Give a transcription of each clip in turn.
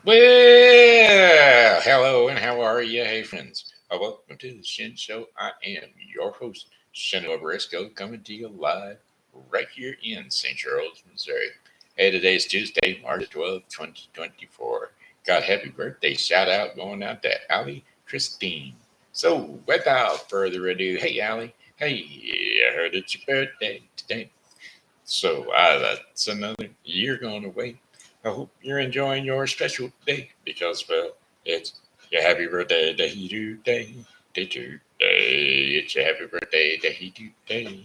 Well, hello and how are you? Hey, friends. Welcome to the Shen Show. I am your host, Shen coming to you live right here in St. Charles, Missouri. Hey, today's Tuesday, March 12th, 2024. Got happy birthday shout out going out to Allie Christine. So, without further ado, hey, Allie. Hey, I heard it's your birthday today. So that's another year going away. I hope you're enjoying your special day because, well, it's your happy birthday day today. Day today. It's your happy birthday day today.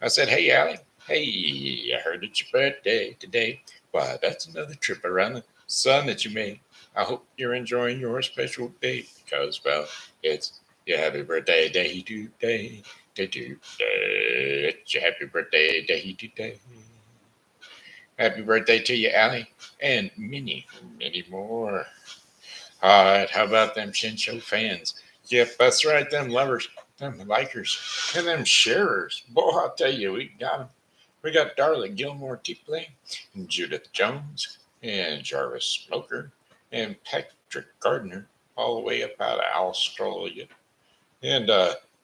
I said, hey, Allie. Hey, I heard it's your birthday today. Why, that's another trip around the sun that you made. I hope you're enjoying your special day because, well, it's your happy birthday day today. Day today. It's your happy birthday day today. Happy birthday to you, Allie, and many, many more. All right, how about them Shin Show fans? Yep, that's right, them lovers, them likers, and them sharers. Boy, I'll tell you, we got them. We got Darla, Gilmore, Teply, and Judith Jones, and Jarvis Smoker, and Patrick Gardner, all the way up out of Australia. And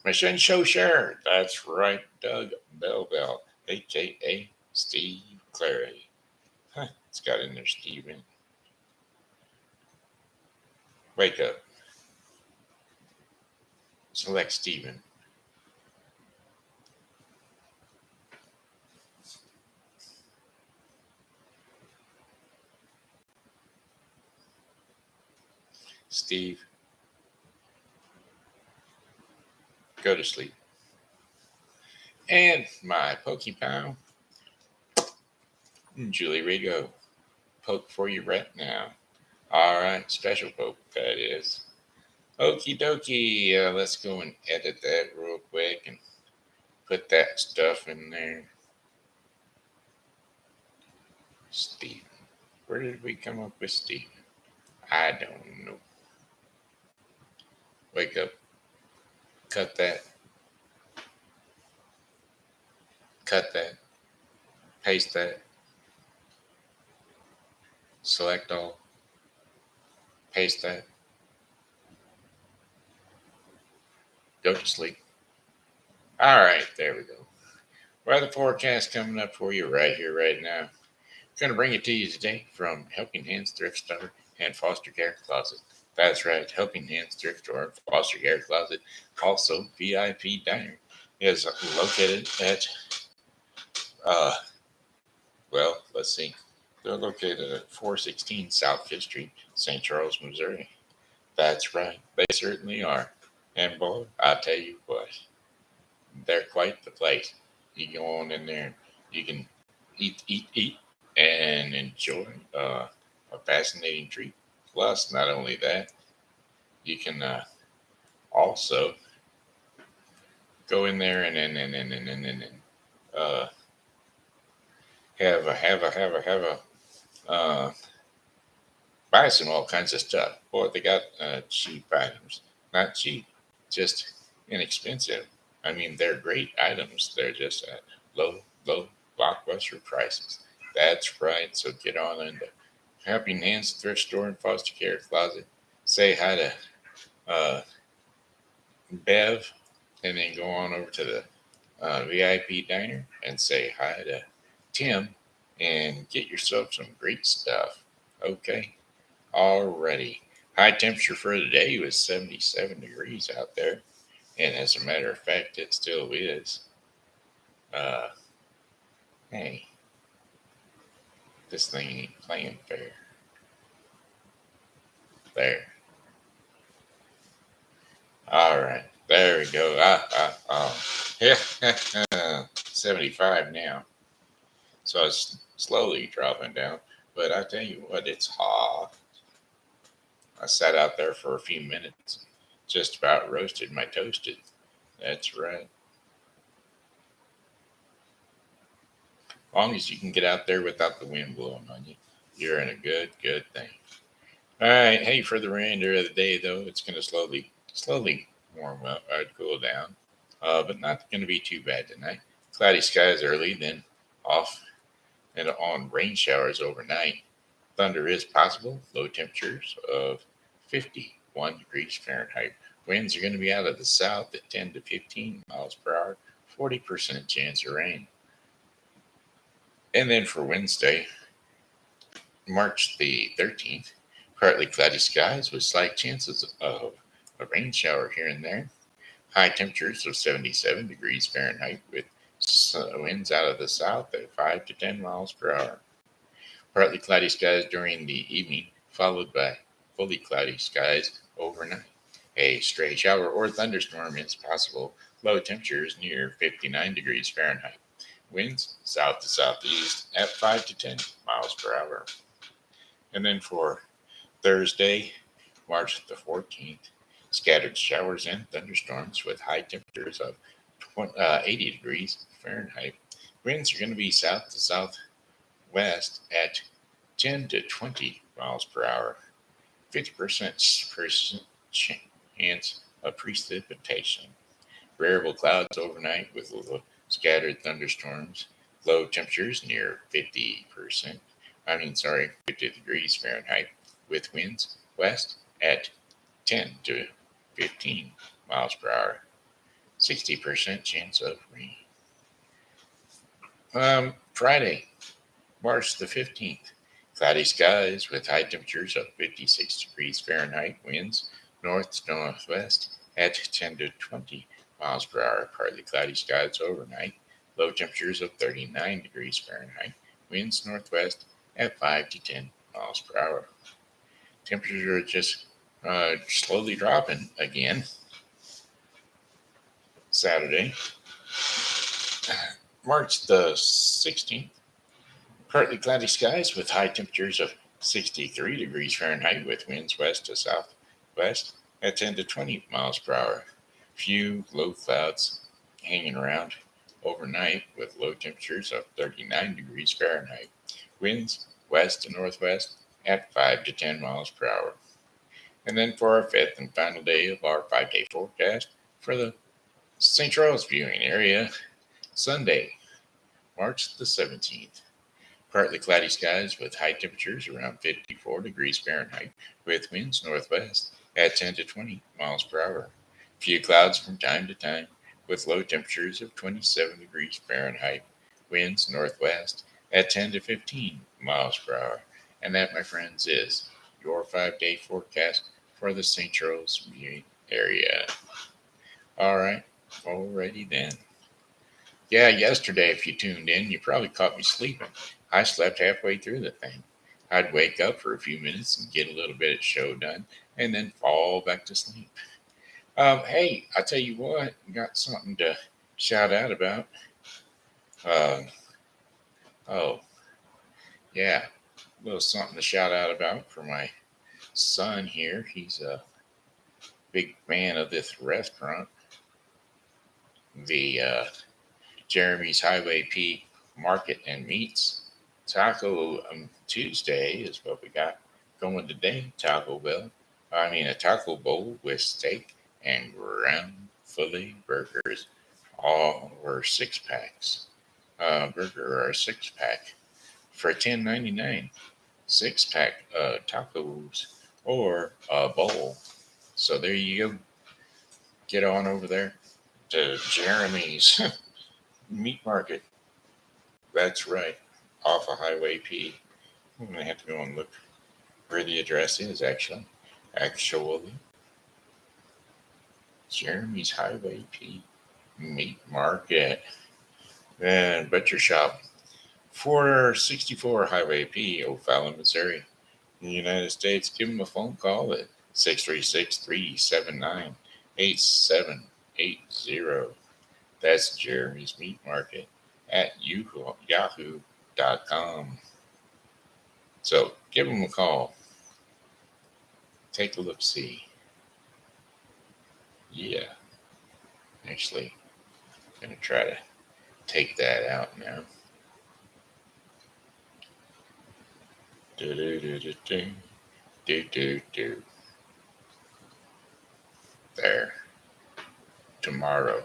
my Shin Show Sherer, that's right, Doug Bell, a.k.a. Steve Clary. Huh, it's got in there, Steven. Wake up. Select Steven. Steve, go to sleep. And my Pokey pal, Julie Rigot. Poke for you right now. All right, special poke, that is. Okie dokie. Let's go and edit that real quick and put that stuff in there. Steven. Where did we come up with Steven? I don't know. Wake up. Cut that. Cut that. Paste that. Select all. Paste that. Go to sleep. All right, there we go. Weather forecast coming up for you right here, right now. Going to bring it to you today from Helping Hands Thrift Store and Foster Care Closet. That's right, Helping Hands Thrift Store and Foster Care Closet. Also, VIP Diner is located at, uh, well, let's see. They're located at 416 South Fifth Street, St. Charles, Missouri. That's right, they certainly are. And boy, I tell you what, they're quite the place. You go on in there, and you can eat, and enjoy a fascinating treat. Plus, not only that, you can also go in there and uh, have a buy some all kinds of stuff. Boy, they got cheap items. Not cheap, just inexpensive. I mean, they're great items. They're just at low blockbuster prices. That's right. So get on into Helping Hands Thrift Store and Foster Care Closet. Say hi to uh, Bev, and then go on over to the VIP diner and say hi to Tim and get yourself some great stuff. Okay. Already. High temperature for the day was 77 degrees out there. And as a matter of fact, it still is. Uh, hey, this thing ain't playing fair. There. All right. There we go. Yeah. 75 now. So it's slowly dropping down. But I tell you what, it's hot. I sat out there for a few minutes, just about roasted my toasted. That's right. As long as you can get out there without the wind blowing on you, you're in a good thing. All right. Hey, for the remainder of the day, though, it's going to slowly warm up. I'd cool down, but not going to be too bad tonight. Cloudy skies early, then off and on rain showers overnight. Thunder is possible. Low temperatures of 51 degrees Fahrenheit. Winds are going to be out of the south at 10 to 15 miles per hour. 40% chance of rain. And then for Wednesday, March the 13th, partly cloudy skies with slight chances of a rain shower here and there. High temperatures of 77 degrees Fahrenheit with winds out of the south at 5 to 10 miles per hour. Partly cloudy skies during the evening, followed by fully cloudy skies overnight. A stray shower or thunderstorm is possible. Low temperatures near 59 degrees Fahrenheit. Winds south to southeast at 5 to 10 miles per hour. And then for Thursday, March the 14th, scattered showers and thunderstorms with high temperatures of 80 degrees Fahrenheit. Winds are going to be south to southwest at 10 to 20 miles per hour. 50% chance of precipitation. Variable clouds overnight with scattered thunderstorms. Low temperatures near 50 degrees Fahrenheit with winds west at 10 to 15 miles per hour. 60% chance of rain. Friday, March the 15th. Cloudy skies with high temperatures of 56 degrees Fahrenheit. Winds north to northwest at 10 to 20 miles per hour. Partly cloudy skies overnight. Low temperatures of 39 degrees Fahrenheit. Winds northwest at 5 to 10 miles per hour. Temperatures are just slowly dropping again. Saturday, March the 16th. Partly cloudy skies with high temperatures of 63 degrees Fahrenheit with winds west to southwest at 10 to 20 miles per hour. Few low clouds hanging around overnight with low temperatures of 39 degrees Fahrenheit. Winds west to northwest at 5 to 10 miles per hour. And then for our fifth and final day of our 5-day forecast for the St. Charles viewing area, Sunday, March the 17th. Partly cloudy skies with high temperatures around 54 degrees Fahrenheit with winds northwest at 10 to 20 miles per hour. Few clouds from time to time with low temperatures of 27 degrees Fahrenheit. Winds northwest at 10 to 15 miles per hour. And that, my friends, is your 5-day forecast for the St. Charles viewing area. All right, alrighty then. Yeah, yesterday, if you tuned in, you probably caught me sleeping. I slept halfway through the thing. I'd wake up for a few minutes and get a little bit of show done, and then fall back to sleep. Hey, I tell you what, got something to shout out about. Oh, yeah, a little something to shout out about for my son here. He's a big fan of this restaurant, the Jeremy's Highway P Market and Meats. Taco Tuesday is what we got going today. A taco bowl with steak and ground filet burgers, all or 6 packs. Burger or 6 pack for $10.99. 6 pack tacos or a bowl. So there you go. Get on over there to Jeremy's Meat Market. That's right. Off of Highway P. I'm going to have to go and look where the address is, actually. Jeremy's Highway P Meat Market and Butcher Shop. 464 Highway P, O'Fallon, Missouri, in the United States. Give them a phone call at 636-379-8780. That's Jeremy's Meat Market at yahoo.com. So give them a call. Take a look, see. Yeah. Actually, I'm going to try to take that out now. There. Tomorrow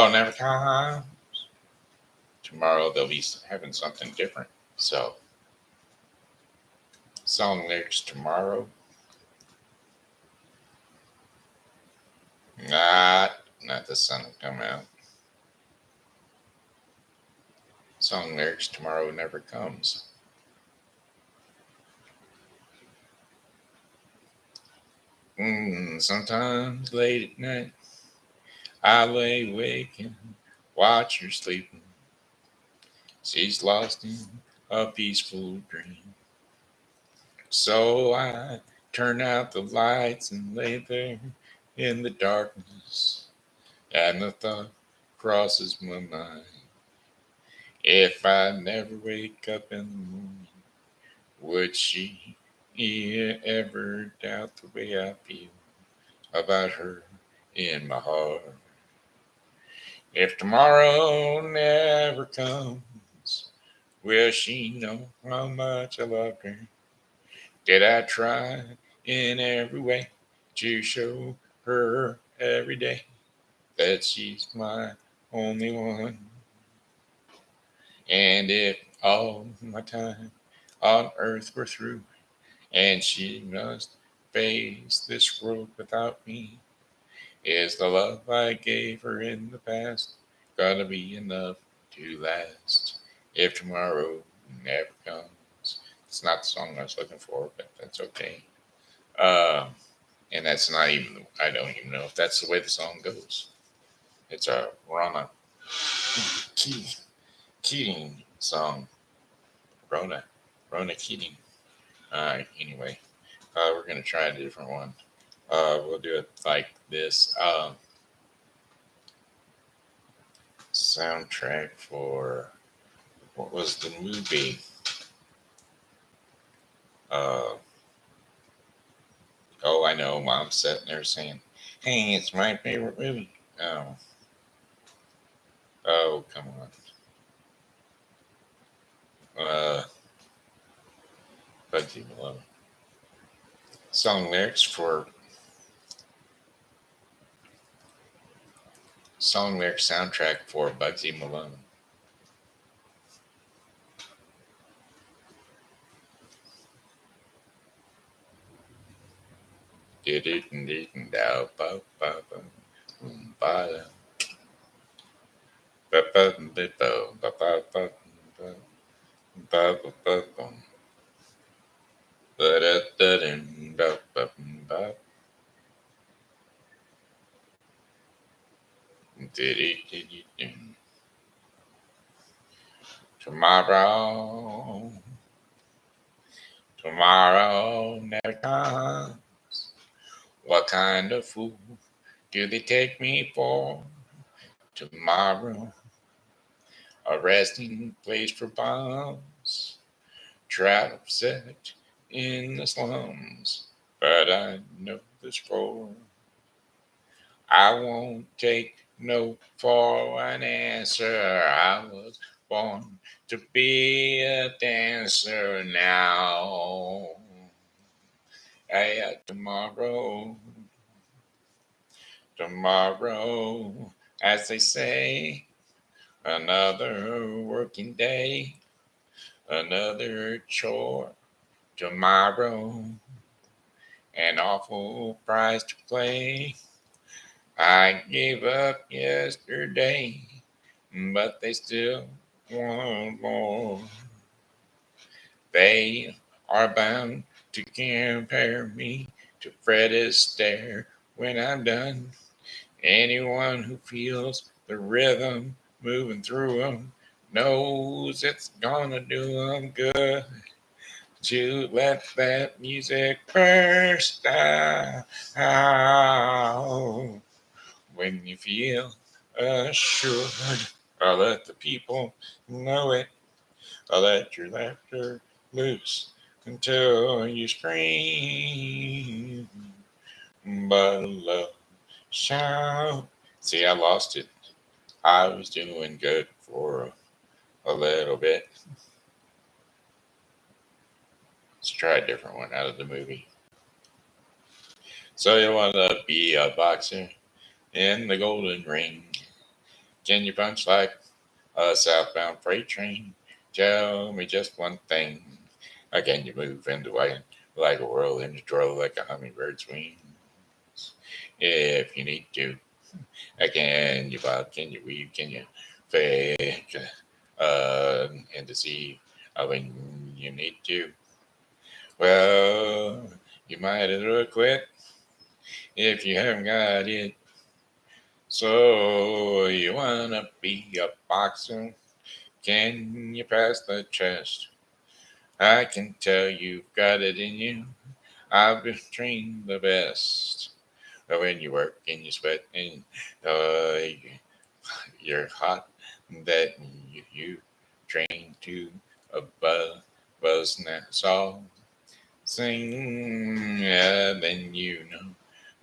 never comes. tomorrow they'll be having something different. So, song lyrics tomorrow. Not the sun will come out. Song lyrics tomorrow never comes. Sometimes late at night, I lay awake and watch her sleeping. She's lost in a peaceful dream. So I turn out the lights and lay there in the darkness, and the thought crosses my mind. If I never wake up in the morning, would she ever doubt the way I feel about her in my heart? If tomorrow never comes, will she know how much I love her? Did I try in every way to show her every day that she's my only one? And if all my time on earth were through, and she must face this world without me, is the love I gave her in the past gonna be enough to last if tomorrow never comes? It's not the song I was looking for, but that's okay. And that's not even, I don't even know if that's the way the song goes. It's a Keating song. Rona Keating. Anyway, we're going to try a different one. We'll do it like this. Soundtrack for, what was the movie? Oh, I know. Mom's sitting there saying, "Hey, it's my favorite movie." Oh, come on. Bugsy Malone. Song lyrics soundtrack for Bugsy Malone. Did it and didn't doubt. Tomorrow never comes. What kind of fool do they take me for? Tomorrow, a resting place for bombs, trap set in the slums. But I know this for I won't take no for an answer. I was born to be a dancer now. Hey, tomorrow, as they say, another working day, another chore. Tomorrow, an awful price to pay. I gave up yesterday, but they still want more. They are bound to compare me to Fred Astaire when I'm done. Anyone who feels the rhythm moving through them knows it's gonna do them good to let that music burst out. When you feel assured, I'll let the people know it. I'll let your laughter loose until you scream. But love shout. See, I lost it. I was doing good for a little bit. Let's try a different one out of the movie. So you want to be a boxer in the golden ring? Can you punch like a southbound freight train. Tell me just one thing. Can you move into white like a whirlwind, draw like a hummingbird's wings? If you need to, can you bob, can you weave, can you fake and deceive when you need to? Well, you might as well quit if you haven't got it. So you wanna be a boxer? Can you pass the test? I can tell you've got it in you. I've been trained the best. When you work and you sweat and you're hot, that you train to a buzz song. Sing, yeah, then you know,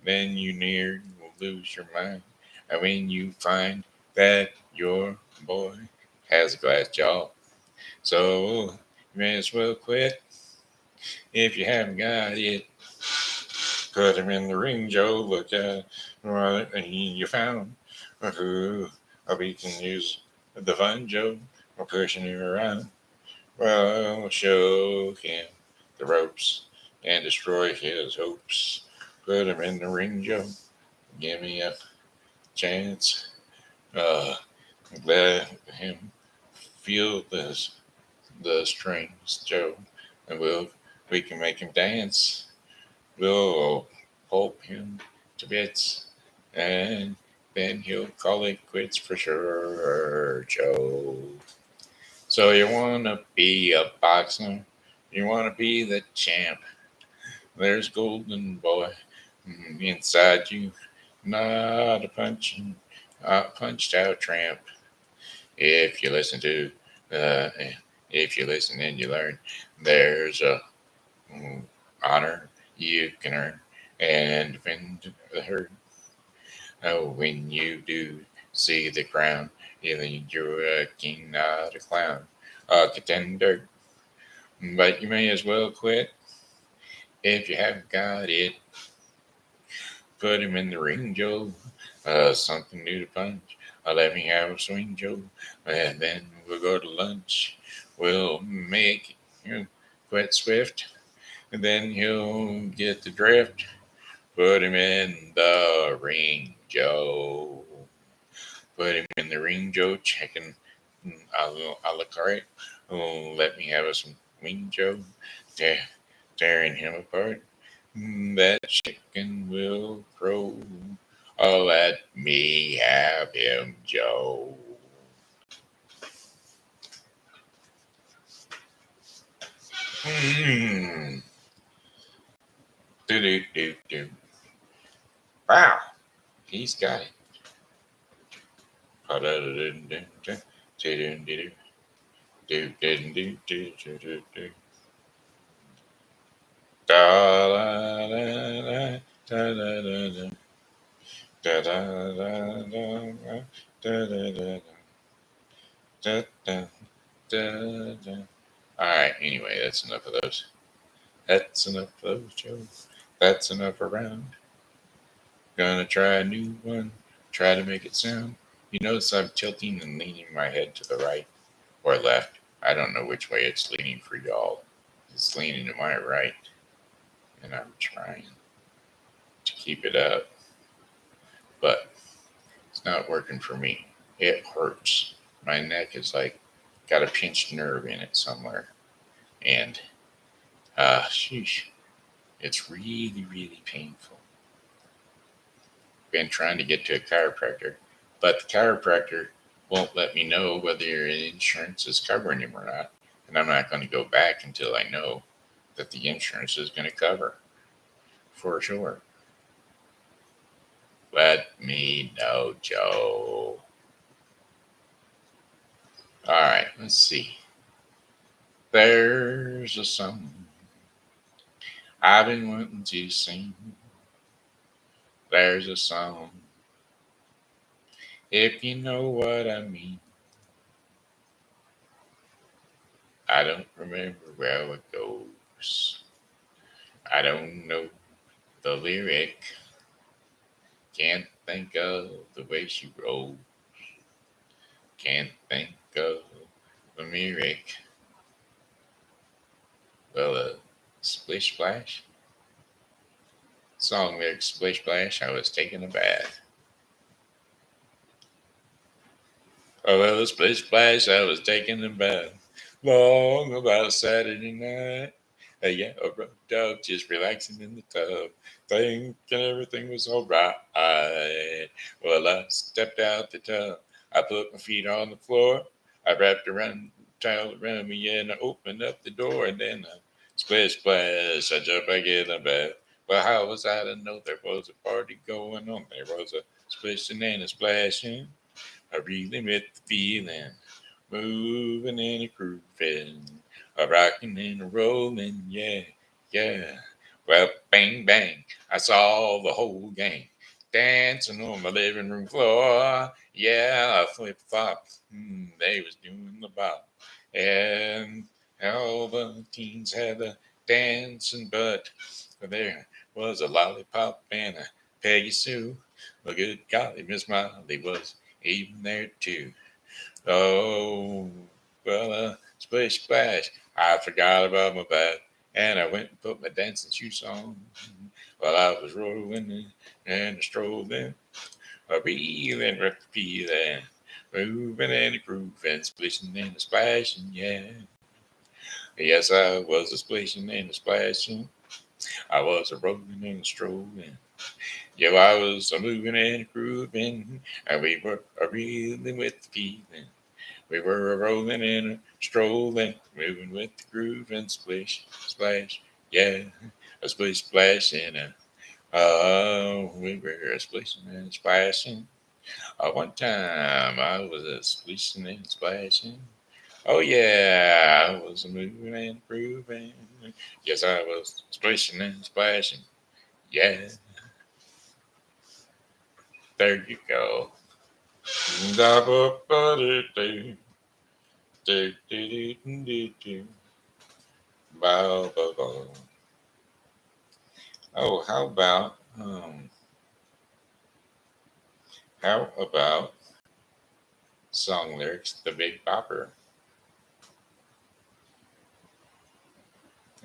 then you near will lose your mind. And when you find that your boy has a glass jaw, so you may as well quit if you haven't got it. Put him in the ring, Joe. Look at what you found. Who we can use the fun, Joe. We're pushing him around. Well, show him the ropes and destroy his hopes. Put him in the ring, Joe. Give me a chance. Uh, let him feel the strings, Joe, and we can make him dance. We'll pulp him to bits, and then he'll call it quits for sure, Joe. So you want to be a boxer? You want to be the champ? There's golden boy inside you, not a punched out tramp. If you listen to, uh, if you listen and you learn, there's a honor you can earn and defend the herd. Oh, when you do see the crown, you think you're a king, not a clown, a contender. But you may as well quit if you haven't got it. Put him in the ring, Joe. Something new to punch. Let me have a swing, Joe. And then we'll go to lunch. We'll make him quit swift. And then he'll get the drift. Put him in the ring, Joe. Put him in the ring, Joe. Checking a la carte. Oh, let me have some wing, Joe. Tearing him apart. That chicken will crow. Oh, let me have him, Joe. Mm. Do do do do. Wow, he's got it. Da da da da da da da da da da da da da da da da da. All right. Anyway, that's enough of those. That's enough of those, Joe. That's enough around. Gonna try a new one. Try to make it sound. You notice I'm tilting and leaning my head to the right or left. I don't know which way it's leaning for y'all. It's leaning to my right, and I'm trying to keep it up, but it's not working for me. It hurts. My neck is like got a pinched nerve in it somewhere, and sheesh, it's really, really painful. Been trying to get to a chiropractor, but the chiropractor won't let me know whether your insurance is covering him or not, and I'm not going to go back until I know that the insurance is going to cover for sure. Let me know, Joe. All right, let's see. There's a song I've been wanting to sing. There's a song, if you know what I mean. I don't remember where it goes. I don't know the lyric. Can't think of the way she rolls. Can't think go. Let me rake. Well, splish splash. Song lyrics splish splash. I was taking a bath. Oh, well, splish splash. I was taking a bath. Long about Saturday night. Yeah, a road dog just relaxing in the tub, thinking everything was all right. Well, I stepped out the tub. I put my feet on the floor. I wrapped around towel around me and I opened up the door and then splish splash. I jumped back in the bath. Well, how was I to know there was a party going on? There was a splishing and a splashing. I really met the feeling, moving and a grooving, a rocking and a rolling, yeah, yeah. Well, bang, bang, I saw the whole gang dancing on my living room floor. Yeah, flip flop, they was doing the bop. And all the teens had a dancing butt. There was a lollipop and a Peggy Sue. Well, good golly, Miss Molly was even there too. Oh, well, splish splash. I forgot about my bath, and I went and put my dancing shoes on. While I was rolling and strolling, a reeling, repeating, moving and grooving, splishing and splashing, yeah. Yes, I was a splishing and a splashing. I was a rolling and strolling. Yeah, I was a moving and grooving, and we were a reeling with the feeling. We were a rolling and a strolling, moving with the groove and splish, splash, yeah, a splish, splash, and we were a splishing and splashing. One time I was a splishing and splashing. Oh yeah, I was moving and grooving. Yes, I was splishing and splashing. Yeah, there you go. Da-ba-ba-do-do, do-do-do-do-do. Bow, bow, bow. Oh, how about song lyrics, The Big Bopper?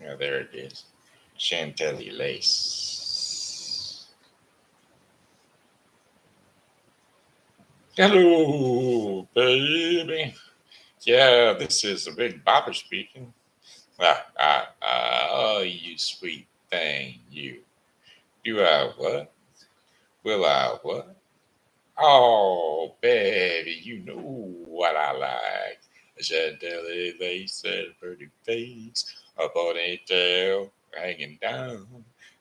Yeah, there it is. Chantilly lace. Hello, baby. Yeah, this is the Big Bopper speaking. Oh, you sweet thing, you. Do I what? Will I what? Oh, baby, you know what I like. A Chantilly lace and a pretty face, a ponytail hanging down,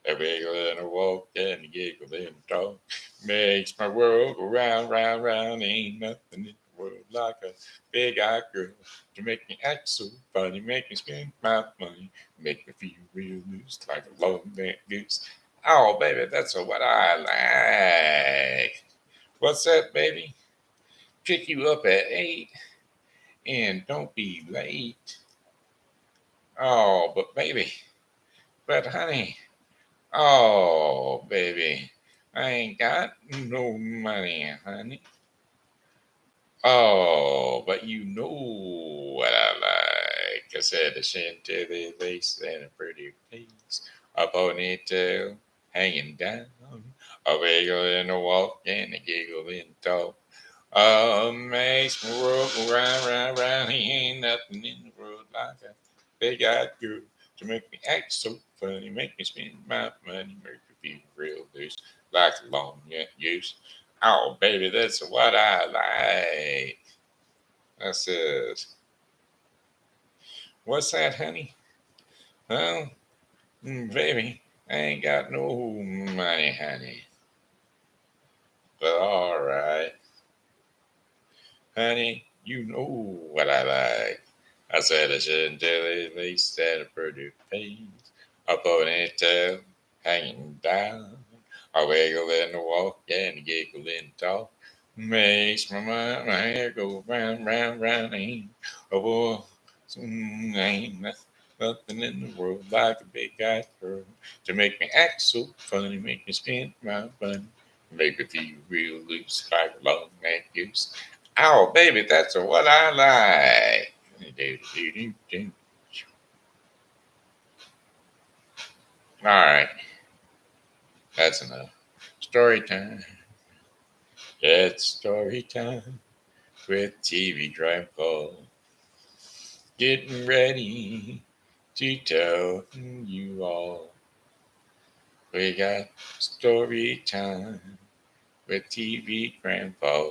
a wiggle and a walk and a giggle and a talk. Makes my world go round, round, round. Ain't nothing in the world like a big-eyed girl to make me act so funny, make me spend my money, make me feel real loose like a long neck goose. Oh, baby, that's what I like. What's that, baby? Pick you up at 8 and don't be late. Oh, but honey, oh, baby, I ain't got no money, honey. Oh, but you know what I like. I said a chantilly lace and a pretty face, a ponytail hanging down, a wiggle and a walk and a giggle and talk. Makes my world go round, round, round. He ain't nothing in the world like a big-eyed girl to make me act so funny, make me spend my money, make me feel real loose like a long neck goose. Oh, baby, that's what I like. I says, what's that, honey? Well, baby, I ain't got no money, honey. But all right, honey, you know what I like. I said I shouldn't tell you, they said a pretty face, a ponytail hanging down, a wiggle in the walk and a giggle in the talk. Makes my hair go round, round, round. Oh, ain't nothing in the world like a big eyed girl to make me act so funny, make me spend my money, make me feel real loose like a long neck goose. Oh, baby, that's what I like. All right, that's enough. Story time. It's story time with TV Grandpa. Getting ready to tell you all. We got story time with TV Grandpa.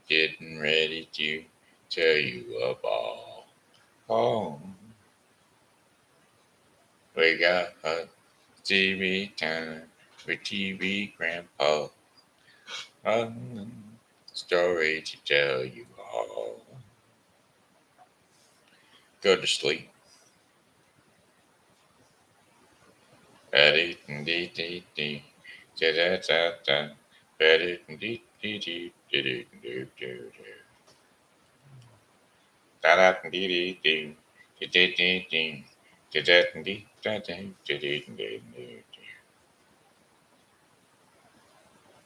Getting ready to tell you about. Oh, we got a TV time with TV Grandpa. A story to tell you all. Go to sleep. Ba-dee-dee-dee-dee. Da-da-da-da. Ba-dee-dee-dee-dee-dee-dee-dee-dee. Da-da-dee-dee-dee. Da-dee-dee-dee. Da-da-dee-da-dee.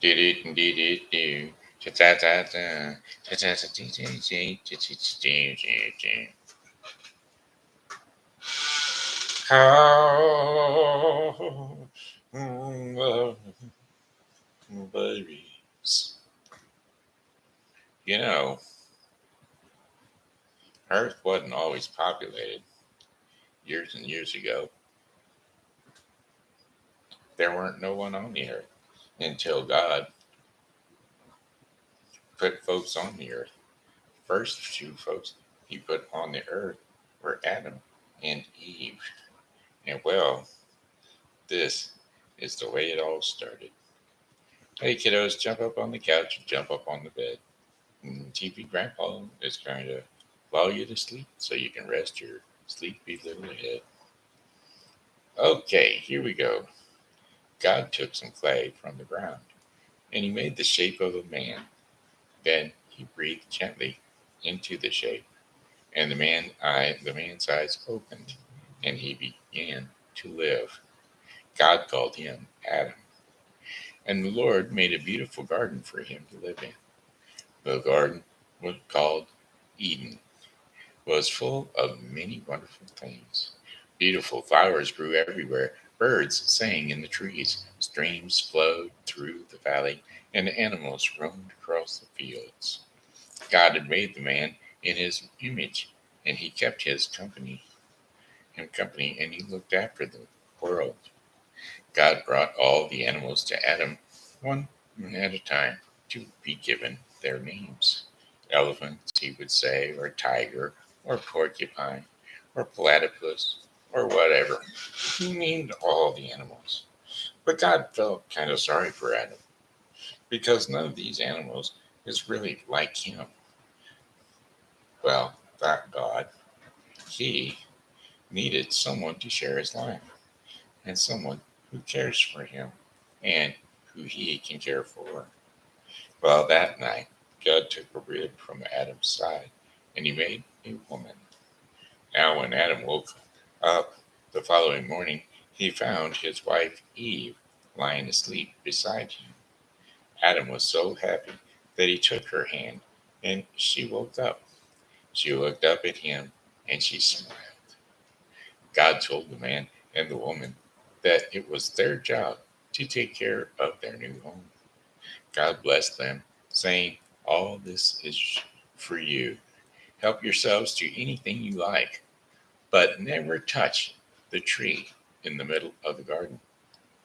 Da-dee-dee-dee-dee. Da-da-da-da. Da-da-da-dee-dee-dee. How babies. You know, Earth wasn't always populated. Years and years ago, there weren't no one on the Earth until God put folks on the Earth. First few folks he put on the Earth were Adam and Eve. And well, this is the way it all started. Hey kiddos, jump up on the couch, jump up on the bed. TV Grandpa is going to lull you to sleep so you can rest your sleepy little head. Okay, here we go. God took some clay from the ground and he made the shape of a man. Then he breathed gently into the shape, and the man's eyes opened, and he began to live. God called him Adam, and the Lord made a beautiful garden for him to live in. The garden was called Eden, was full of many wonderful things. Beautiful flowers grew everywhere. Birds sang in the trees. Streams flowed through the valley, and animals roamed across the fields. God had made the man in his image, and he kept him company, and he looked after the world. God brought all the animals to Adam, one at a time, to be given their names. Elephant, he would say, or tiger, or porcupine, or platypus, or whatever. He named all the animals. But God felt kind of sorry for Adam, because none of these animals is really like him. Well, that God, he needed someone to share his life, and someone who cares for him, and who he can care for. Well, that night, God took a rib from Adam's side, and he made a woman. Now, when Adam woke up the following morning, he found his wife Eve lying asleep beside him. Adam was so happy that he took her hand, and she woke up. She looked up at him, and she smiled. God told the man and the woman that it was their job to take care of their new home. God blessed them, saying, "All this is for you. Help yourselves to anything you like, but never touch the tree in the middle of the garden.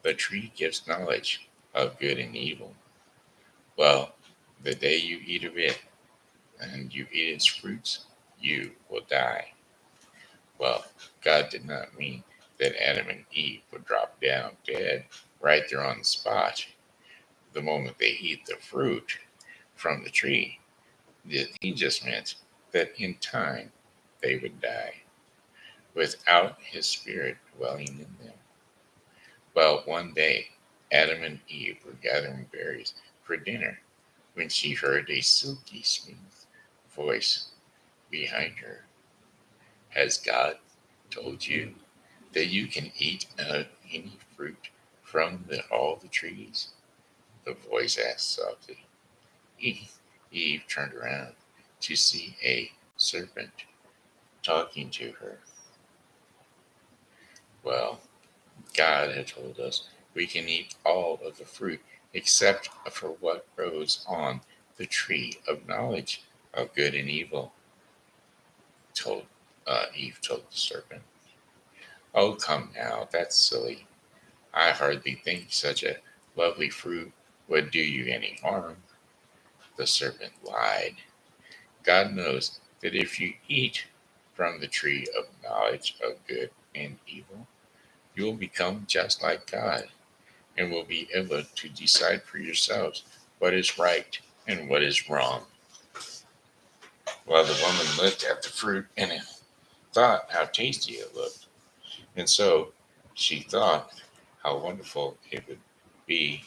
The tree gives knowledge of good and evil. Well, the day you eat of it and you eat its fruits, you will die." Well, God did not mean that Adam and Eve would drop down dead right there on the spot the moment they eat the fruit from the tree. He just meant that in time they would die without his spirit dwelling in them. Well, one day Adam and Eve were gathering berries for dinner when she heard a silky smooth voice behind her. "Has God told you that you can eat any fruit from all the trees?" The voice asked softly. "Ye- Eve turned around to see a serpent talking to her. Well, God had told us we can eat all of the fruit except for what grows on the tree of knowledge of good and evil, told Eve told the serpent. Oh, come now, that's silly. I hardly think such a lovely fruit would do you any harm. The serpent lied. God knows that if you eat from the tree of knowledge of good and evil, you will become just like God and will be able to decide for yourselves what is right and what is wrong. Well, the woman looked at the fruit and thought how tasty it looked. And so she thought how wonderful it would be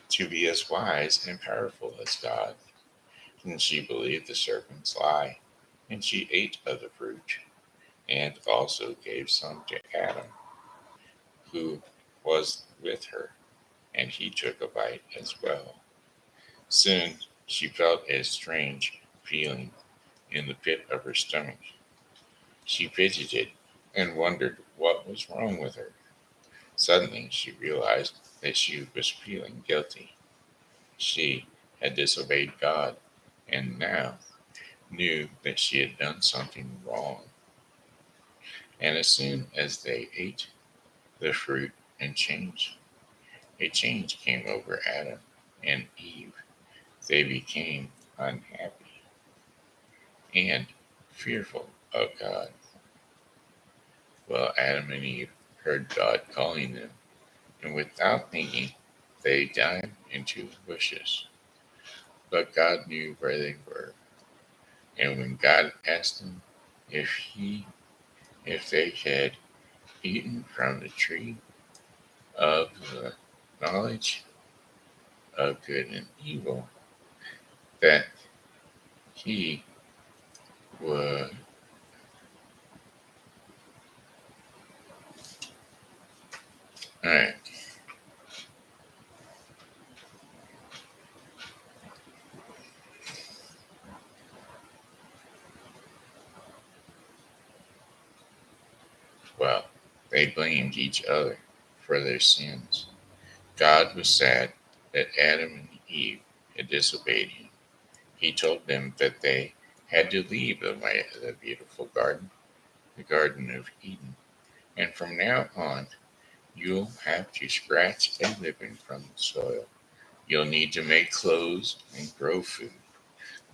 to be as wise and powerful as God. And she believed the serpent's lie, and she ate of the fruit, and also gave some to Adam, who was with her, and he took a bite as well. Soon she felt a strange feeling in the pit of her stomach. She fidgeted and wondered what was wrong with her. Suddenly she realized that she was feeling guilty. She had disobeyed God and now knew that she had done something wrong. And as soon as they ate the fruit and a change came over Adam and Eve. They became unhappy and fearful of God. Well, Adam and Eve heard God calling them, and without thinking, they dived into the bushes. But God knew where they were, and when God asked them if if they had eaten from the tree of the knowledge of good and evil, that he would. All right. Well, they blamed each other for their sins. God was sad that Adam and Eve had disobeyed him. He told them that they had to leave the beautiful garden, the Garden of Eden, and from now on, you'll have to scratch a living from the soil. You'll need to make clothes and grow food.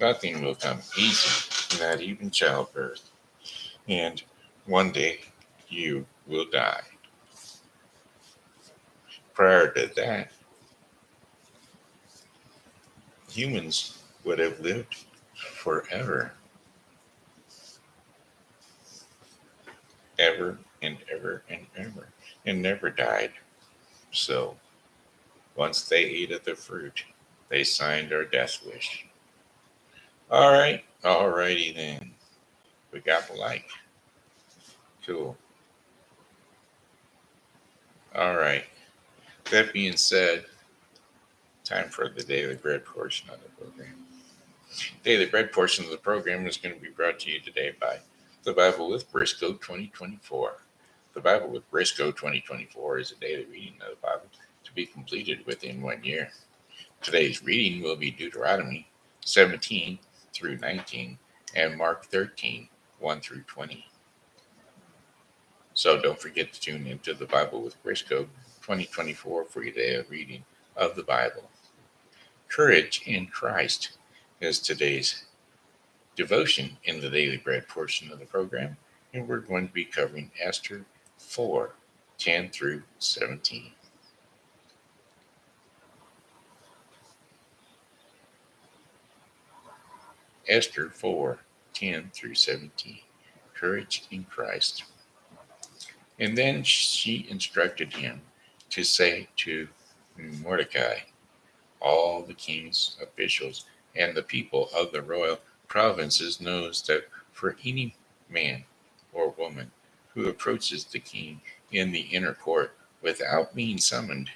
Nothing will come easy, not even childbirth. And one day, you will die. Prior to that, humans would have lived forever, ever and ever and ever, and never died. So once they ate of the fruit, they signed our death wish. All right, all righty then. We got the like. Cool. All right. That being said, time for the daily bread portion of the program. Daily bread portion of the program is going to be brought to you today by the Bible with Briscoe 2024. The Bible with Briscoe 2024 is a daily reading of the Bible to be completed within 1 year. Today's reading will be Deuteronomy 17 through 19 and Mark 13, 1 through 20. So don't forget to tune into the Bible with Briscoe 2024 for your daily reading of the Bible. Courage in Christ is today's devotion in the daily bread portion of the program, and we're going to be covering Esther 4:10 through 17. Esther 4:10 through 17. Courage in Christ. And then she instructed him to say to Mordecai, all the king's officials and the people of the royal provinces knows that for any man or woman who approaches the king in the inner court without being summoned,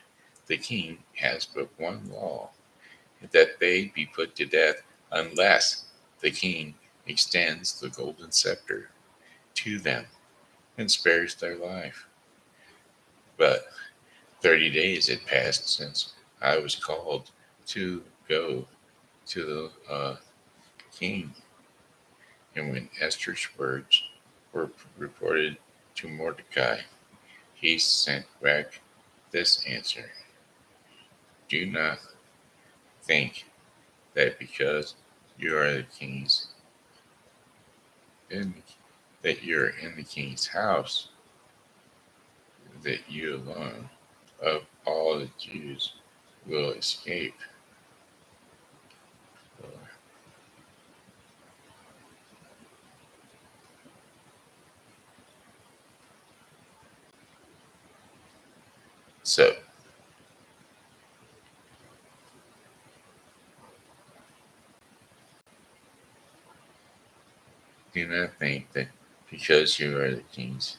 the king has but one law, that they be put to death unless the king extends the golden scepter to them and spares their life. But 30 days had passed since I was called to go to the king, and when Esther's words were reported to Mordecai, he sent back this answer: Do not think that because you are the king's in, that you're in the king's house, that you alone of all the Jews will escape. So do not think that because you are the king's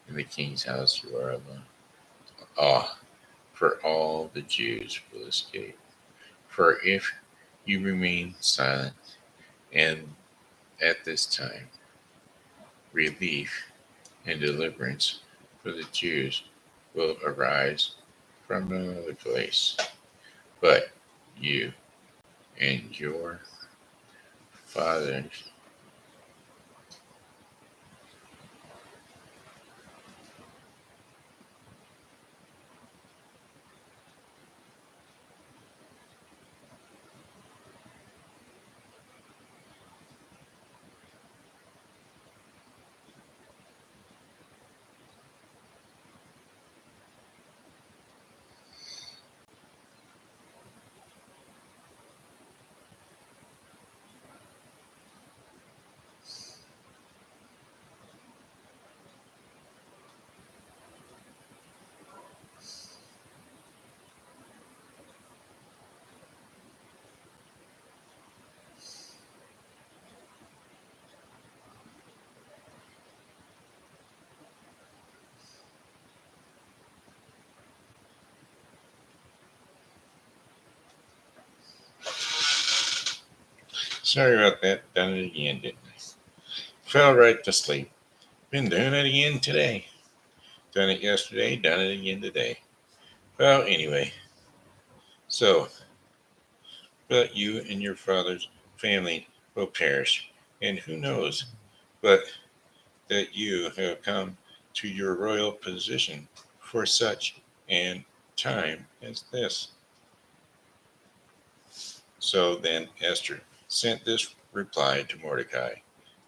in the king's house you are alone. Ah, for all the Jews will escape. For if you remain silent, and at this time relief and deliverance for the Jews will arise from another place. But you and your fathers. Sorry about that. Done it again, didn't I? Fell right to sleep. Been doing it again today. Done it yesterday, done it again today. Well, anyway, so, but you and your father's family will perish. And who knows but that you have come to your royal position for such an time as this. So then Esther sent this reply to Mordecai: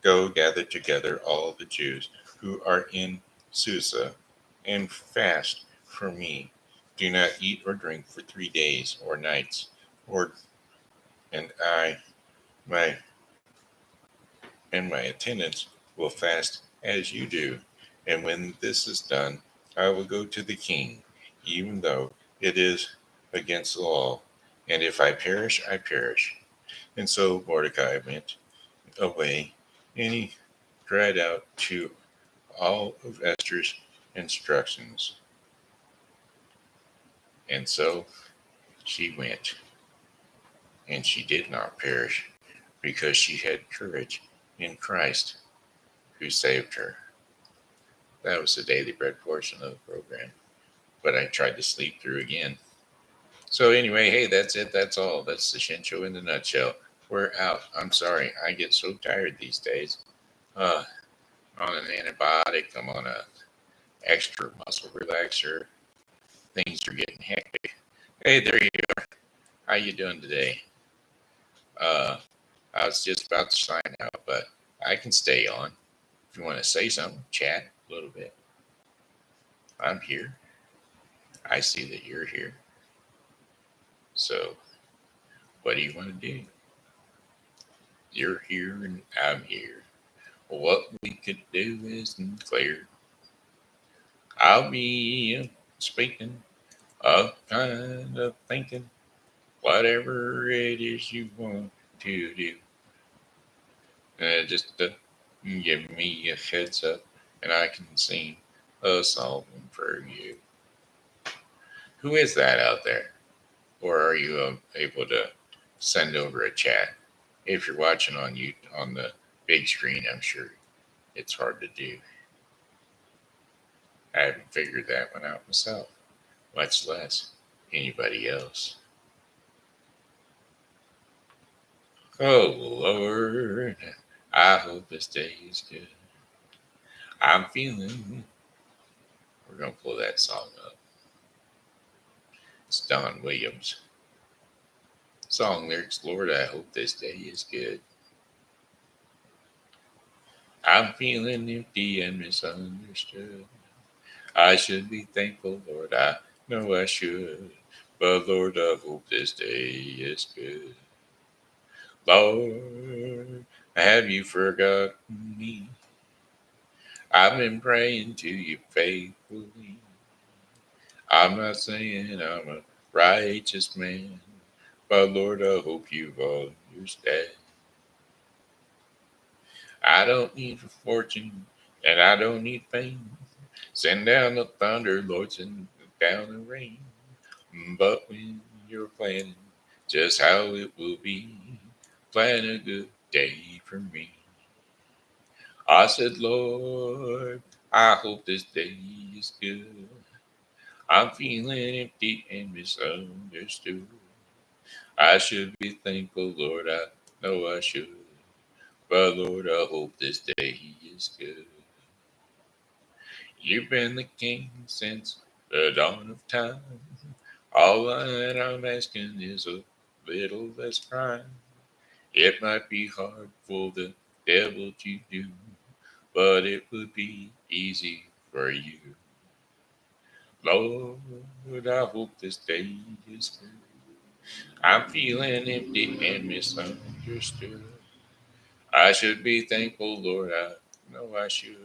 Go gather together all the Jews who are in Susa and fast for me. Do not eat or drink for 3 days or nights, or and my my attendants will fast as you do. And when this is done, I will go to the king, even though it is against the law. And if I perish, I perish. And so Mordecai went away, and he cried out to all of Esther's instructions. And so she went, and she did not perish, because she had courage in Christ who saved her. That was the daily bread portion of the program, but I tried to sleep through again. So anyway, hey, that's it. That's all. That's the Shen Show in a nutshell. We're out. I'm sorry. I get so tired these days. Uh, on an antibiotic. I'm on a extra muscle relaxer. Things are getting hectic. Hey, there you are. How you doing today? Uh, I was just about to sign out, but I can stay on. If you want to say something, chat a little bit. I'm here. I see that you're here. So, what do you want to do? You're here and I'm here. What we could do is clear. I'll be speaking of kind of thinking whatever it is you want to do. Just give me a heads up and I can sing a song for you. Who is that out there? Or are you able to send over a chat If you're watching on you on the big screen, I'm sure it's hard to do. I haven't figured that one out myself, much less anybody else. Oh Lord, I hope this day is good. I'm feeling. We're gonna pull that song up. It's Don Williams. Song lyrics, Lord, I hope this day is good. I'm feeling empty and misunderstood. I should be thankful, Lord, I know I should. But Lord, I hope this day is good. Lord, have you forgotten me? I've been praying to you faithfully. I'm not saying I'm a righteous man, but Lord, I hope you've understand. I don't need a fortune and I don't need fame. Send down the thunder, Lord, send down the rain. But when you're planning just how it will be, plan a good day for me. I said, Lord, I hope this day is good. I'm feeling empty and misunderstood. I should be thankful, Lord, I know I should. But Lord, I hope this day is good. You've been the king since the dawn of time. All that I'm asking is a little less crime. It might be hard for the devil to do, but it would be easy for you. Lord, I hope this day is good. I'm feeling empty and misunderstood. I should be thankful, Lord, I know I should.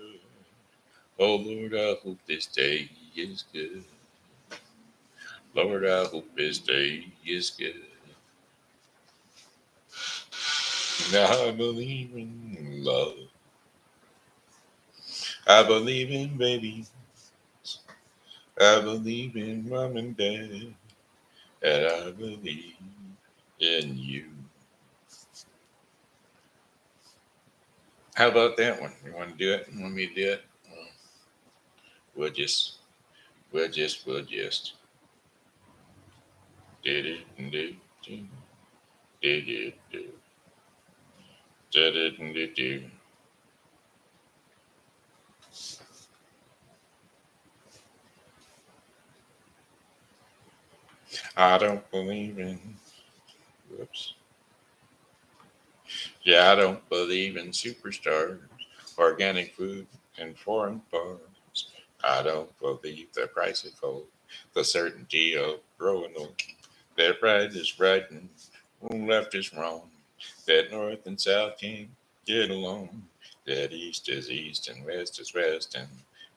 Oh, Lord, I hope this day is good. Lord, I hope this day is good. Now I believe in love. I believe in babies. I believe in mom and dad. And I believe in you. How about that one? You want to do it? You want me to do it? We'll just, we'll just did it and did it, did it and did it. I don't believe in, whoops. Yeah, I don't believe in superstars, organic food, and foreign farms. I don't believe the price of gold, the certainty of growing old. That right is right and left is wrong. That north and south can't get along. That east is east and west is west, and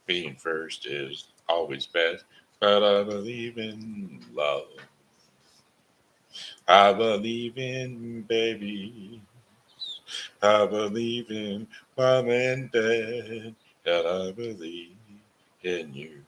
being first is always best. But I believe in love. I believe in baby. I believe in mom and dad, and I believe in you.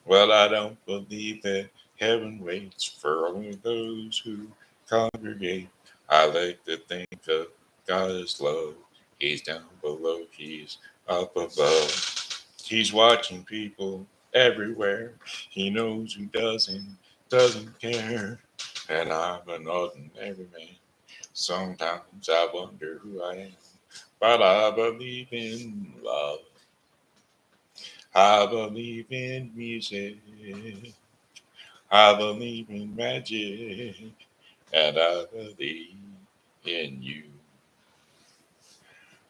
Well, I don't believe that heaven waits for only those who congregate. I like to think of God as love. He's down below, he's up above. He's watching people everywhere. He knows who doesn't care. And I'm an ordinary man. Sometimes I wonder who I am, but I believe in love. I believe in music. I believe in magic. And I believe in you.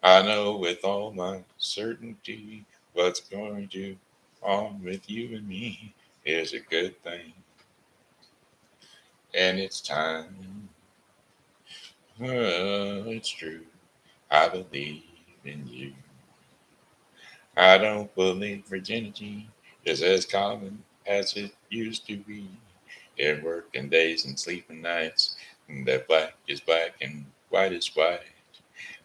I know with all my certainty what's going to on with you and me is a good thing. And it's time. It's true. I believe in you. I don't believe virginity is as common as it used to be. In working days and sleeping nights, and that black is black and white is white.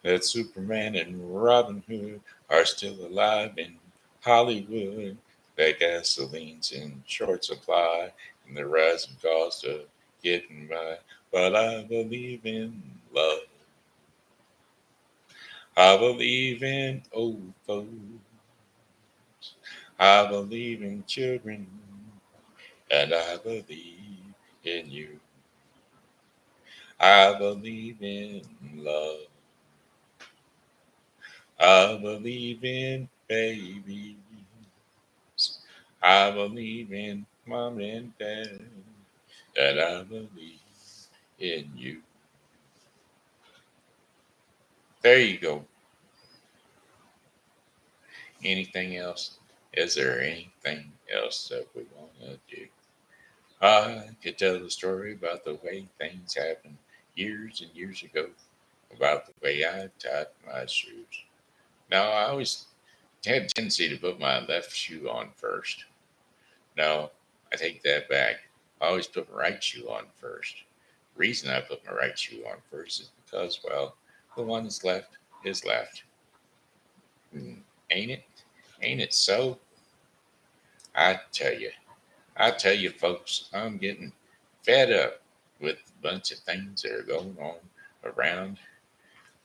That Superman and Robin Hood are still alive in Hollywood. That gasoline's in short supply and the rising cost of getting by. But I believe in love. I believe in old folks. I believe in children. And I believe in you. I believe in love. I believe in babies. I believe in mom and dad. And I believe in you. There you go. Anything else? Is there anything else that we want to do? I could tell the story about the way things happened years and years ago, about the way I tied my shoes. Now, I always had a tendency to put my left shoe on first. No, I take that back. I always put my right shoe on first. The reason I put my right shoe on first is because, well, the one that's left is left. Mm, ain't it? Ain't it so? I tell you. I tell you, folks, I'm getting fed up with a bunch of things that are going on around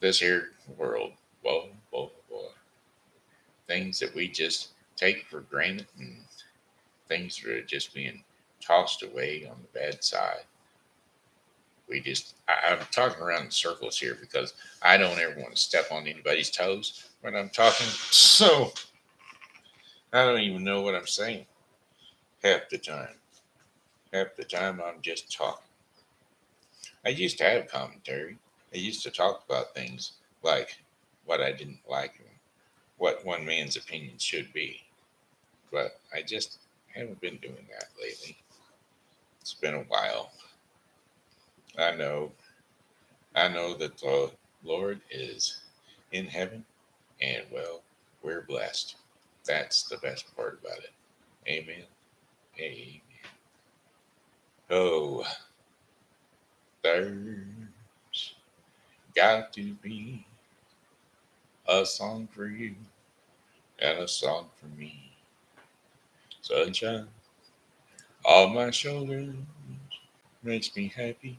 this here world. Whoa, whoa, whoa. Things that we just take for granted and things that are just being tossed away on the bad side. I'm talking around in circles here because I don't ever want to step on anybody's toes when I'm talking. So I don't even know what I'm saying half the time. Half the time I'm just talking. I used to have commentary. I used to talk about things like what I didn't like and what one man's opinion should be. But I just haven't been doing that lately. It's been a while. I know. I know that the Lord is in heaven and, well, we're blessed. That's the best part about it. Amen. Amen. Oh, there's got to be a song for you and a song for me. Sunshine on my shoulders makes me happy.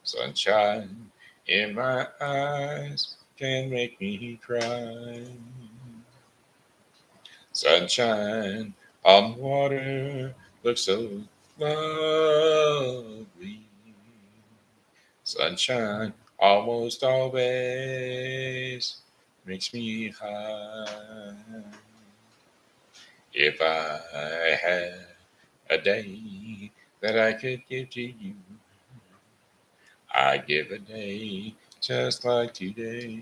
Sunshine in my eyes can make me cry. Sunshine on the water looks so lovely. Sunshine almost always makes me high. If I had a day that I could give to you, I'd give a day just like today.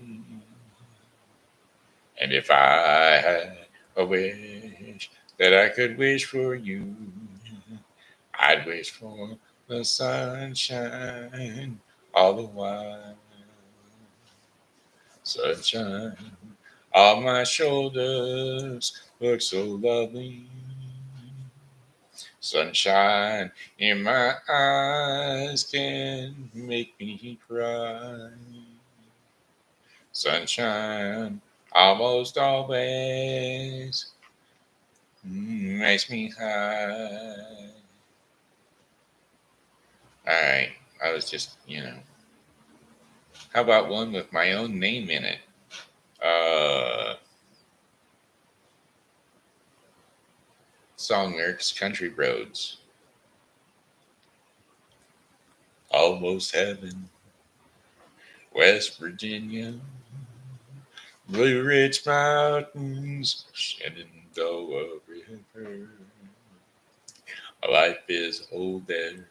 And if I had a wish that I could wish for you, I'd wish for the sunshine all the while. Sunshine on my shoulders looks so lovely. Sunshine in my eyes can make me cry. Sunshine almost always makes me high. Alright, I was just, how about one with my own name in it? Song lyrics, Country Roads. Almost heaven, West Virginia, Blue Ridge Mountains, Shenandoah River. Life is older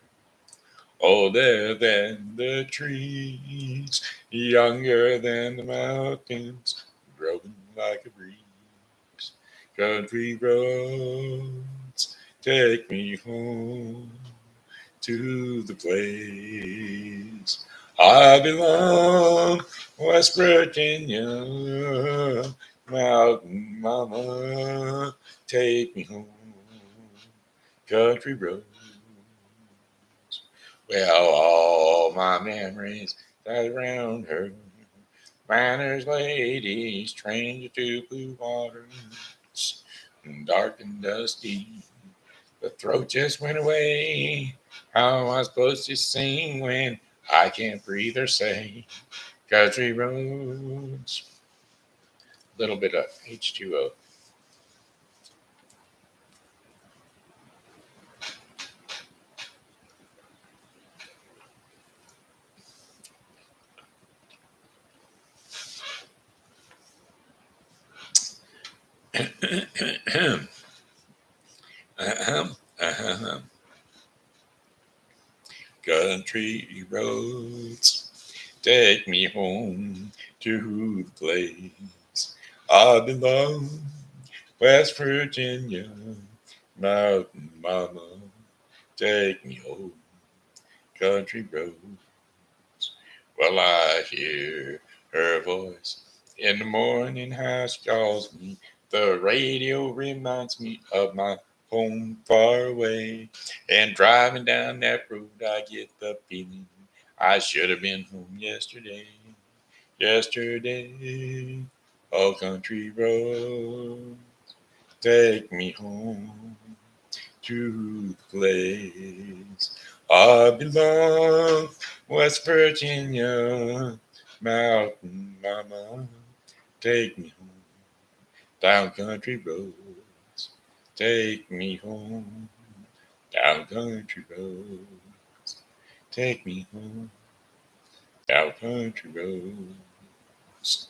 than the trees, younger than the mountains, growing like a breeze. Country roads, take me home to the place I belong, West Virginia, mountain mama, take me home, country roads. Well, all my memories that around her, miners, ladies, trained to blue waters, dark and dusty. The throat just went away. How am I supposed to sing when I can't breathe or say. Country roads. A little bit of H2O. Country roads, take me home to the place I belong. West Virginia, mountain mama, take me home. Country roads. Well, I hear her voice in the morning how she calls me. The radio reminds me of my home far away. And driving down that road, I get the feeling I should have been home yesterday. Yesterday, oh country road, take me home to the place I belong. West Virginia, mountain mama, take me home. Down country roads, take me home. Down country roads, take me home. Down country roads.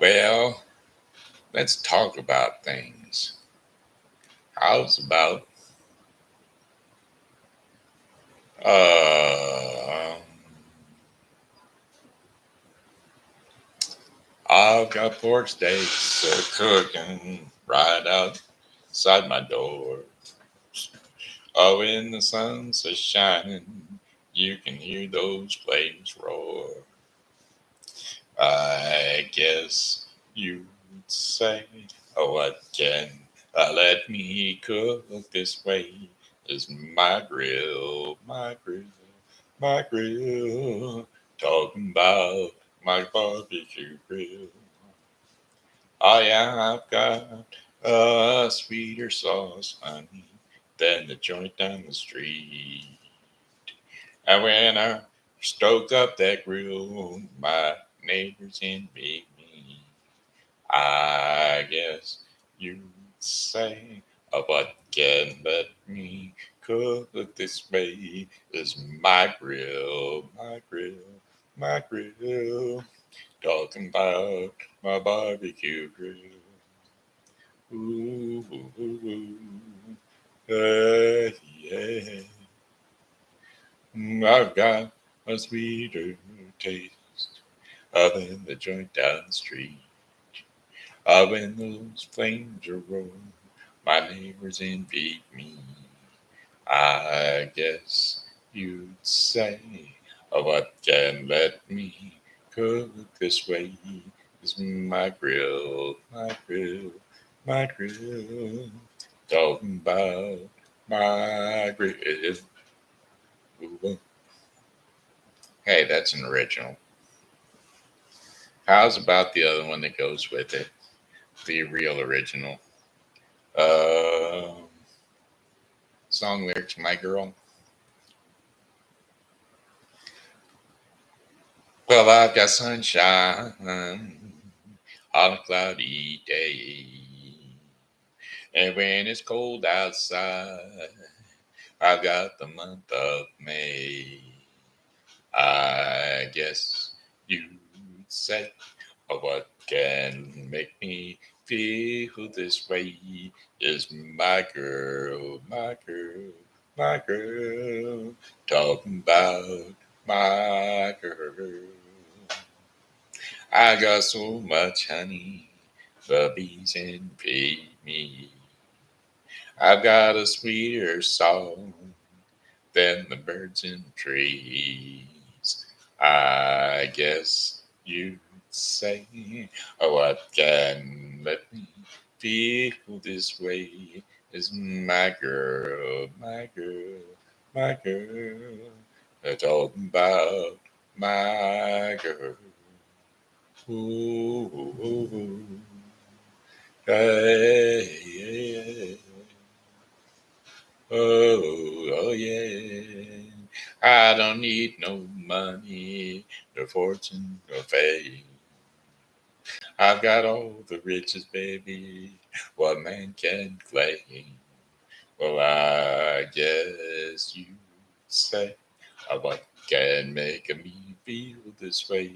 Well, let's talk about things. How's about uh I've got pork steaks cooking right outside my door. Oh, when the sun's a shining, you can hear those flames roar. I guess you'd say, oh, what can let me cook this way? Is my grill, my grill, my grill. Talking about my barbecue grill. Oh yeah, I've got a sweeter sauce, honey, than the joint down the street. And when I stoke up that grill, my neighbors envy me. I guess you'd say, oh, what can let me cook this way? Is my grill, my grill, my grill. Talking about my barbecue grill. Ooh, ooh, ooh, yeah. I've got a sweeter taste than the joint down the street. When those flames are rolling, my neighbors envy me. I guess you'd say, oh, what can let me cook this way? Is my grill, my grill, my grill. Talking about my grill. Ooh. Hey, that's an original. How's about the other one that goes with it? The real original. Um, Song lyrics, My Girl. Well, I've got sunshine on a cloudy day. And when it's cold outside, I've got the month of May. I guess you'd say, oh, what can make me feel this way is my girl, my girl, my girl. Talking about my girl. I got so much honey, the bees envy me. I've got a sweeter song than the birds in the trees. I guess you'd say, oh, what can let me feel this way is my girl, my girl, my girl. Talking about my girl. Ooh, ooh, ooh. Hey, yeah. Oh, oh yeah. I don't need no money, no fortune, no fame. I've got all the riches, baby, what man can claim. Well, I guess you say what can make me feel this way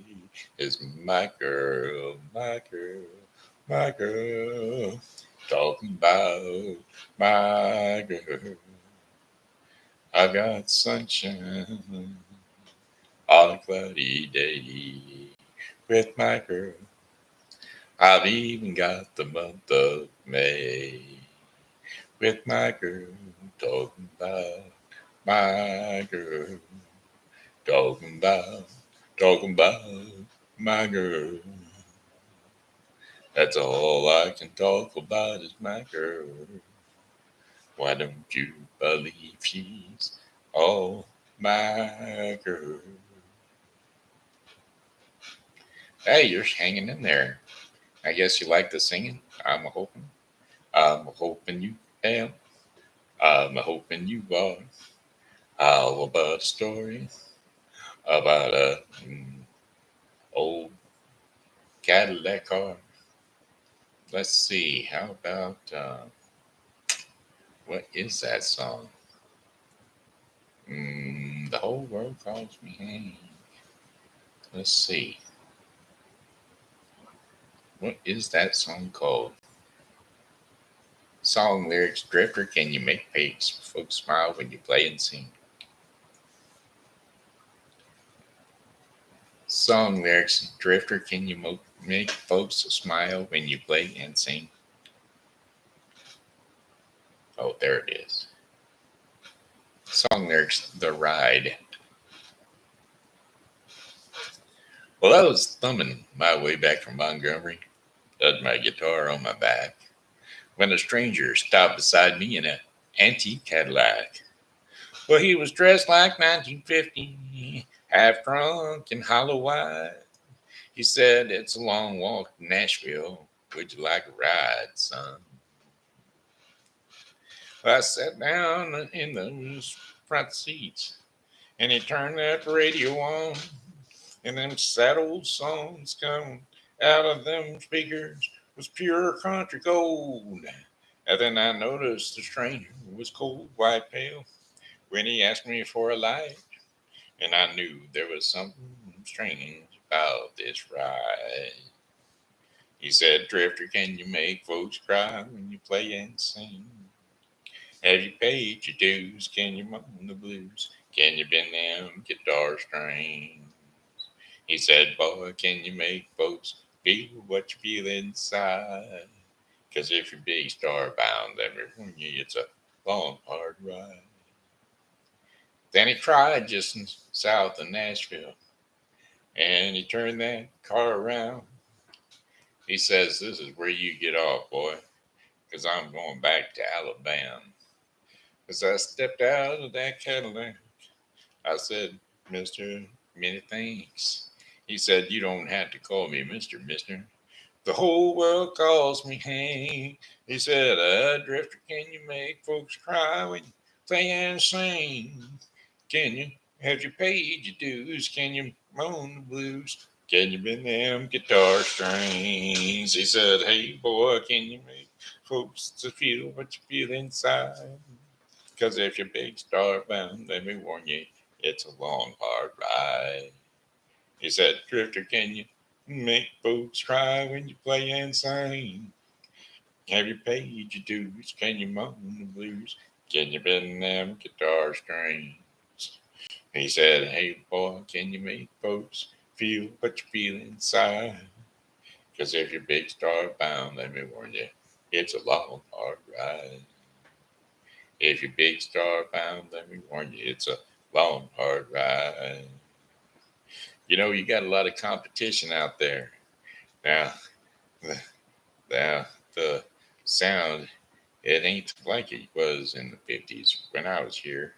is my girl, my girl, my girl. Talking about my girl. I've got sunshine on a cloudy day with my girl. I've even got the month of May with my girl. Talking about my girl. Talking about, talking about my girl. That's all I can talk about is my girl. Why don't you believe she's all my girl? Hey, you're hanging in there. I guess you like the singing. I'm hoping. I'm hoping you am. I'm hoping you are. How about a story about a old Cadillac car? Let's see. How about what is that song? The whole world calls me Hank. Let's see. What is that song called? Song lyrics: Drifter, can you make folks smile when you play and sing? Song lyrics: Drifter, can you make folks smile when you play and sing? Oh, there it is. Song lyrics: The Ride. Well, I was thumbing my way back from Montgomery, had my guitar on my back, when a stranger stopped beside me in an antique Cadillac. Well, he was dressed like 1950, half drunk and hollow eyed. He said, "It's a long walk to Nashville. Would you like a ride, son?" Well, I sat down in those front seats, and he turned that radio on, and them sad old songs come out of them speakers was pure country gold. And then I noticed the stranger was cold, white pale when he asked me for a light, and I knew there was something strange about this ride. He said, "Drifter, can you make folks cry when you play and sing? Have you paid your dues? Can you moan the blues? Can you bend them guitar strings?" He said, "Boy, can you make folks feel what you feel inside? 'Cause if you're big star bound, let me warn you, it's a long, hard ride." Then he cried just south of Nashville, and he turned that car around. He says, "This is where you get off, boy, 'cause I'm going back to Alabama." As I stepped out of that Cadillac, I said, "Mister, many thanks." He said, "You don't have to call me Mister. The whole world calls me Hank." He said, "Drifter, can you make folks cry when you play and sing? Can you, have you paid your dues? Can you moan the blues? Can you bend them guitar strings?" He said, "Hey, boy, can you make folks to feel what you feel inside? 'Cause if you're big star bound, let me warn you, it's a long, hard ride." He said, "Drifter, can you make folks cry when you play and sing? Have you paid your dues? Can you moan the blues? Can you bend them guitar strings?" He said, "Hey, boy, can you make folks feel what you feel inside? 'Cause if you're big star bound, let me warn you, it's a long, hard ride. If you're big star bound, let me warn you, it's a long, hard ride." You know, you got a lot of competition out there. Now, the, the sound, it ain't like it was in the 50s when I was here.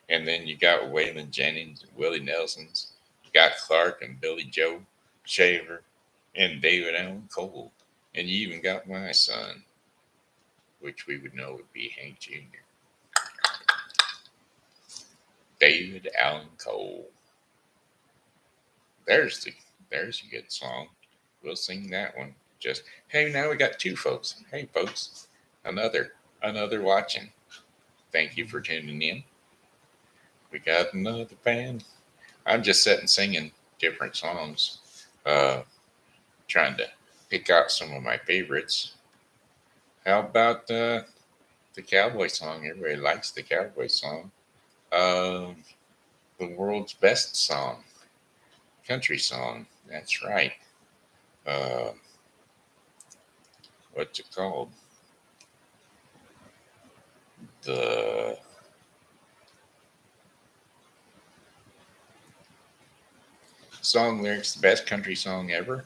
And then you got Waylon Jennings and Willie Nelson's. You got Clark and Billy Joe, Sherer, and David Allen Cole. And you even got my son, which we would know would be Hank Jr. David Allen Cole. There's the there's a good song. We'll sing that one. Just hey, now we got two folks. Hey, folks, another watching. Thank you for tuning in. We got another fan. I'm just sitting singing different songs, uh, trying to pick out some of my favorites. How about the cowboy song? Everybody likes the cowboy song. Um, the world's best song, country song. That's right. Uh, what's it called? The song lyrics, the best country song ever.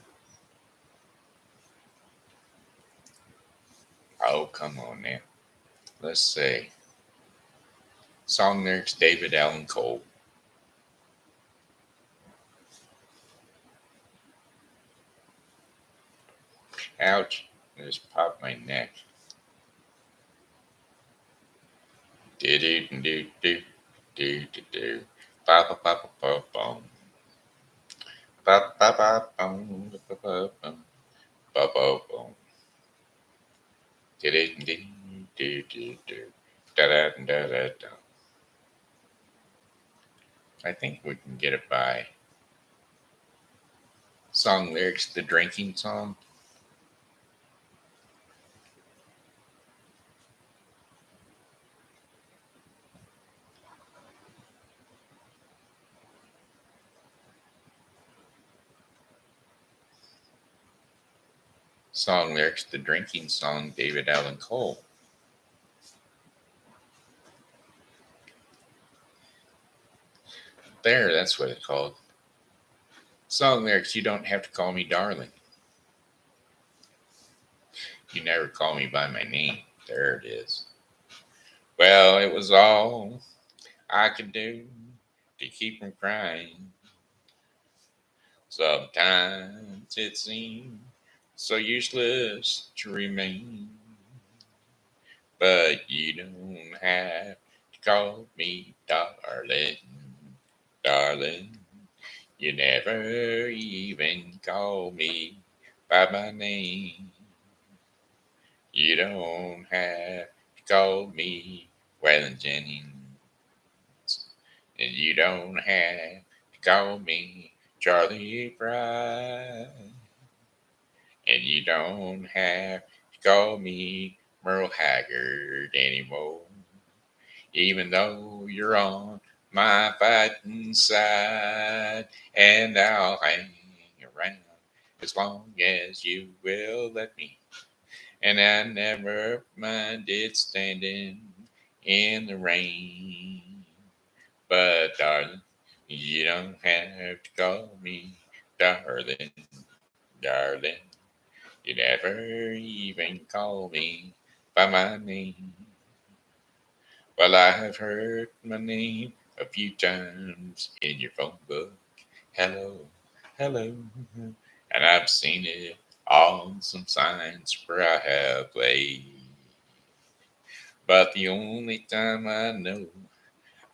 Oh, come on now. Let's see. Song lyrics, David Allen Cole. Ouch. I just popped my neck. Do do do do do do do. Ba ba ba ba ba bum. Ba ba ba bum ba ba ba bum. Ba ba bum. Do do do do do do. Da da da da da. I think we can get it by song lyrics, the drinking song. Song lyrics, the drinking song, David Allen Cole. There, that's what it's called. Song lyrics, you don't have to call me darling. You never call me by my name. There it is. Well, it was all I could do to keep from crying. Sometimes it seemed so useless to remain. But you don't have to call me darling, darling. You never even call me by my name. You don't have to call me Waylon Jennings. And you don't have to call me Charlie Fry. And you don't have to call me Merle Haggard anymore. Even though you're on my fighting side. And I'll hang around as long as you will let me. And I never minded standing in the rain. But darling, you don't have to call me darling, darling. You never even call me by my name. Well, I have heard my name a few times in your phone book. Hello, hello. And I've seen it on some signs where I have played. But the only time I know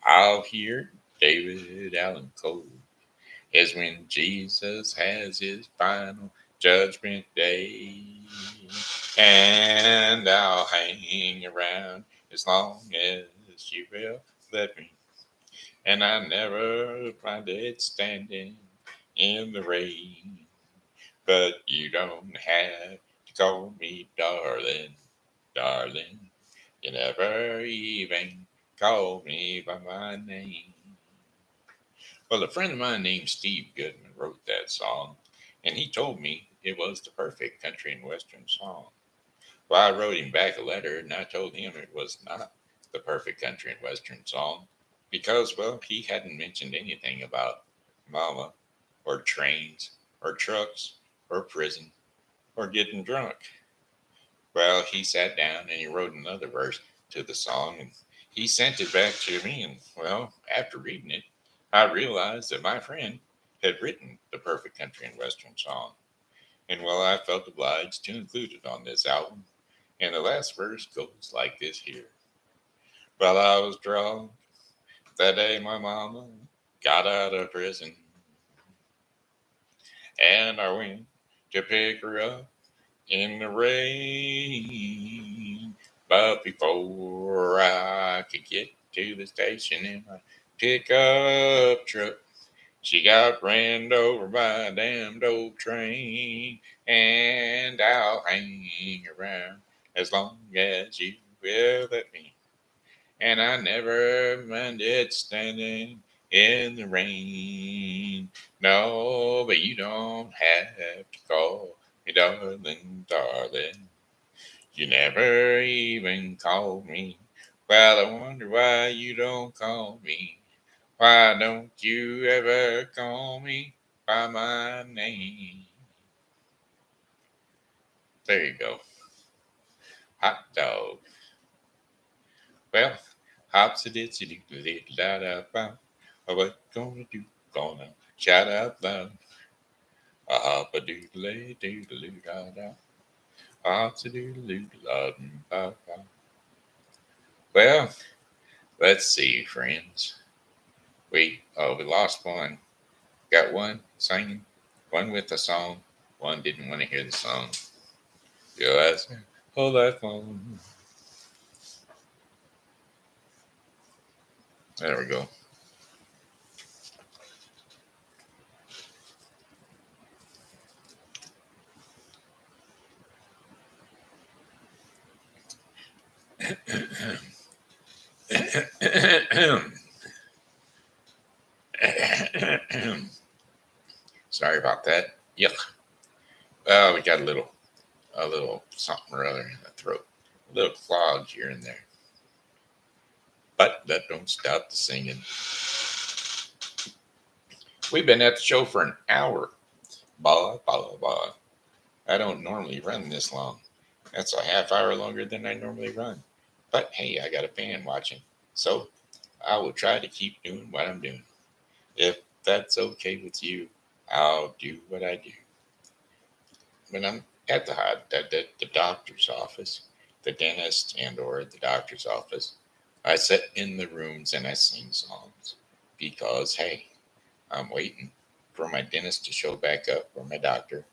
I'll hear David Allen Cole is when Jesus has his final judgment day. And I'll hang around as long as you will let me. And I never find it standing in the rain. But you don't have to call me darling, darling. You never even call me by my name. Well, a friend of mine named Steve Goodman wrote that song, and he told me it was the perfect country and western song. Well, I wrote him back a letter, and I told him it was not the perfect country and western song because, well, he hadn't mentioned anything about mama or trains or trucks or prison or getting drunk. Well, he sat down and he wrote another verse to the song and he sent it back to me. And, well, after reading it, I realized that my friend had written the perfect country and western song. And, well, I felt obliged to include it on this album. And the last verse goes like this here. Well, I was drunk That day my mama got out of prison, and I went to pick her up in the rain. But before I could get to the station in my pickup truck, she got ran over by a damned old train. And I'll hang around as long as you will let me. And I never minded standing in the rain. No, but you don't have to call me darling, darling. You never even called me. Well, I wonder why you don't call me. Why don't you ever call me by my name? There you go. Hot dog. Well, hops a ditsy doo doo da da ba. What gonna do? Gonna shout out loud. A hop a doodle doodle da da. Hops a doodle doodle da ba ba. Well, let's see, friends. We lost one. Got one singing, one with a song, one didn't want to hear the song. Realize, hold that phone. There we go. Sorry about that. Yuck. Oh, we got a little something or other in the throat. A little clog here and there. But that don't stop the singing. We've been at the show for an hour. Bah, bah, bah. I don't normally run this long. That's a half hour longer than I normally run. But hey, I got a fan watching. So I will try to keep doing what I'm doing. If that's okay with you, I'll do what I do. When I'm at the doctor's office, the dentist and or the doctor's office, I sit in the rooms and I sing songs because hey, I'm waiting for my dentist to show back up or my doctor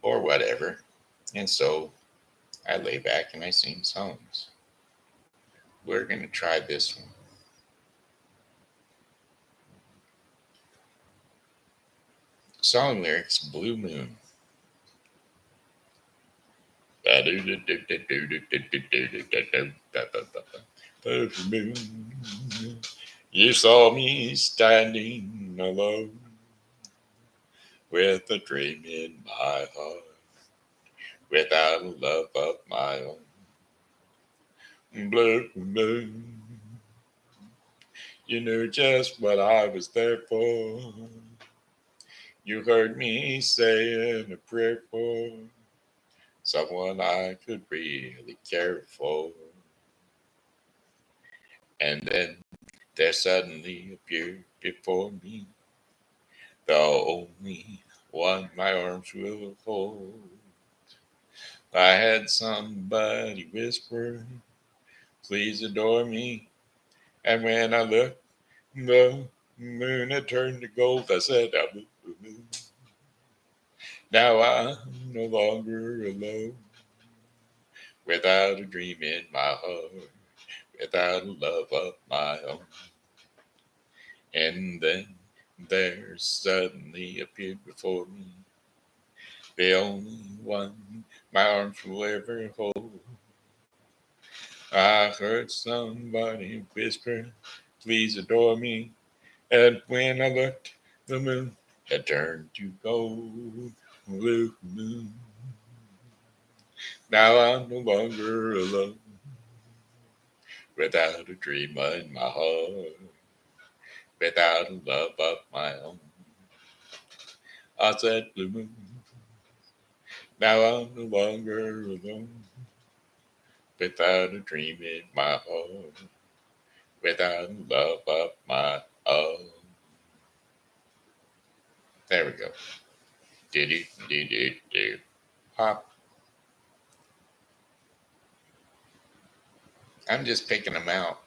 or whatever. And so I lay back and I sing songs. We're going to try this one. Song lyrics Blue Moon. You saw me standing alone with a dream in my heart, without a love of my own. Blue moon, you knew just what I was there for. You heard me saying a prayer for someone I could really care for. And then there suddenly appeared before me the only one my arms will hold. I had somebody whisper, please adore me. And when I looked, the moon had turned to gold. I said, now I'm no longer alone, without a dream in my heart, without a love of my own. And then there suddenly appeared before me the only one my arms will ever hold. I heard somebody whisper, please adore me. And when I looked, the moon had turned to gold. Blue moon. Now I'm no longer alone, without a dream in my heart, without a love of my own. I said, blue moon. Now I'm no longer alone, without a dream in my heart, without a love of my own. There we go. Do do do do do. Pop. I'm just picking them out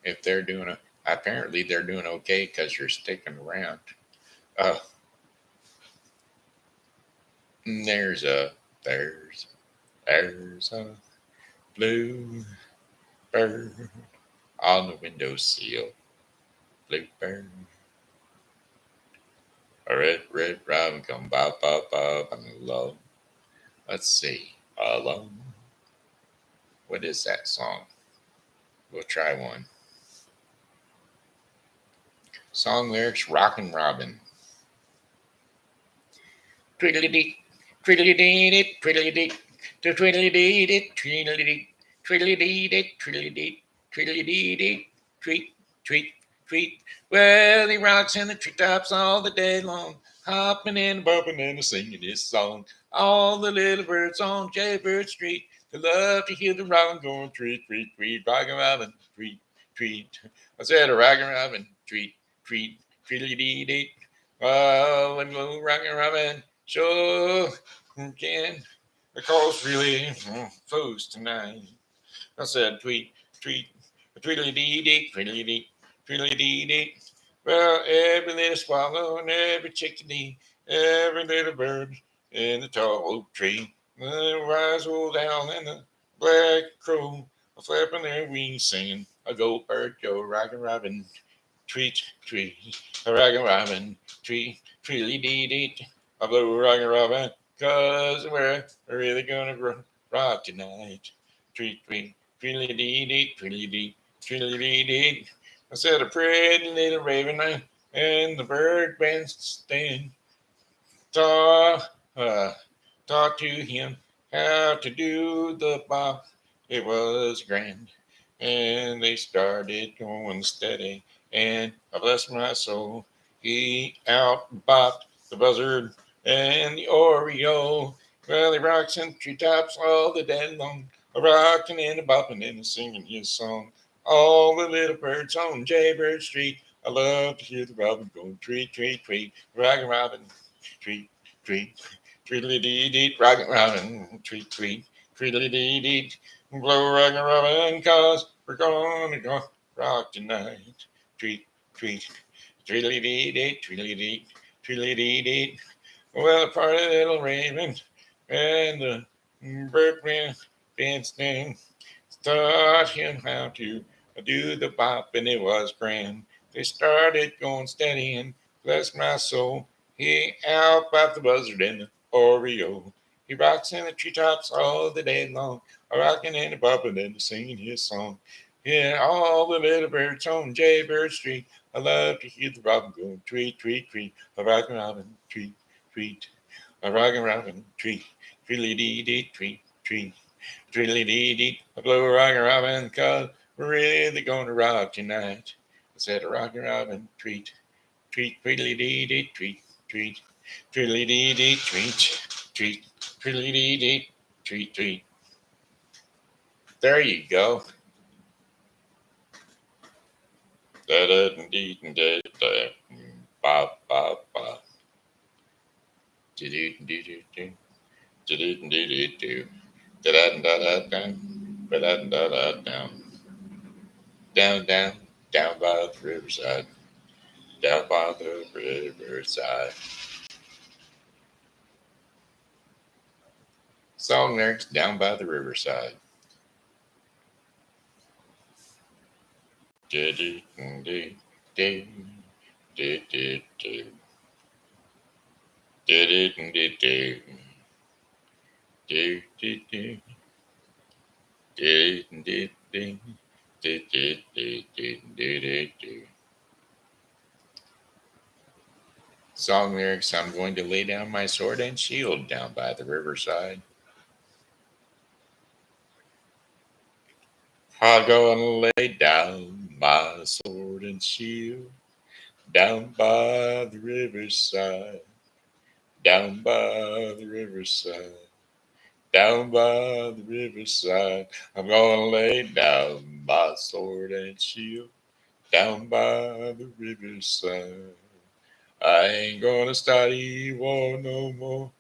if they're doing it. Apparently, they're doing okay because you're sticking around. Uh, there's a there's there's a blue bird on the windowsill. Blue bird, a red robin come bop bop bop and alone. Let's see, alone. What is that song? We'll try one. Song lyrics: Rockin' Robin. Twiddly-dee, twiddly-dee-dee, twiddly-dee, twiddly-dee-dee, twiddly-dee, twiddly-dee-dee, twiddly-dee, twiddly-dee-dee, tweet, tweet, tweet. Well, he rocks in the treetops all the day long, hopping and bumping and singing his song. All the little birds on Jaybird Street, they love to hear the robin going tweet, tweet, tweet, rockin' robin, tweet, tweet. I said a rockin' robin, tweet, tweet, tweedly-dee-dee. Well, and go rockin' robin. Sure can. The call's really foes tonight. I said tweet, tweet, tweedly dee dee, tweedly dee, tweedly dee dee. Well, every little swallow and every chickadee, every little bird in the tall oak tree, the wise old owl and the black crow are flapping their wings, singing a go bird, go rockin' robin, tweet, tweet, a rockin' robin, tweet, tweedly dee dee. I blow rockin' robin, 'cause we're really gonna rock tonight. Tweet, tweet, tweedly dee dee, tweedly dee, tweedly dee dee. I said a pretty little raven and the bird band stand. Talk, talk to him how to do the bop. It was grand. And they started going steady. And I bless my soul, he outbopped the buzzard and the Oreo. Well, he rocks in treetops all the day long, a rocking and a bopping and a singing his song. All the little birds on Jaybird Street, I love to hear the robin go tweet, tweet, tweet, rockin' robin, tweet, tweet, tweedly dee dee, rockin' robin, tweet, tweet, tweedly dee dee. Blow rockin' robin, 'cause we're gonna go rock tonight. Tweet, tweet, tweedly dee dee, tweedly dee, tweedly dee dee. Well, a party little raven and the birdman danced in. Taught him how to do the bop, and it was grand. They started going steady, and bless my soul, he outbopped the buzzard and the Oreo. He rocks in the treetops all the day long, a rocking and a bopping and a singing his song. Yeah, all the little birds on Jaybird Street, I love to hear the robin go tweet, tweet, tweet, a rockin' robin, tweet, tweet, a rockin' robin, tweet, tweedly dee dee, tweet, tweet. Tweedly dee dee, a blow rockin' robin, 'cause we're really gonna rock tonight. I said a rockin' robin, tweet, tweet, tweedly dee dee, tweet, tweet, tweedly dee dee, tweet, tweet, tweedly dee dee, tweet, tweet. There you go. Da da dee da da, bop bop bop. Do do do do do, do do do do do. Da da da da da, da da da da down, down down down by the riverside. Down by the riverside. Song lyrics: Down by the riverside. Do do do do do do do do do do do do do do do do do do do. Song lyrics: I'm going to lay down my sword and shield down by the riverside. I'm gonna lay down my sword and shield down by the riverside, down by the riverside, down by the riverside. I'm gonna lay down my sword and shield down by the riverside. I ain't gonna study war no more.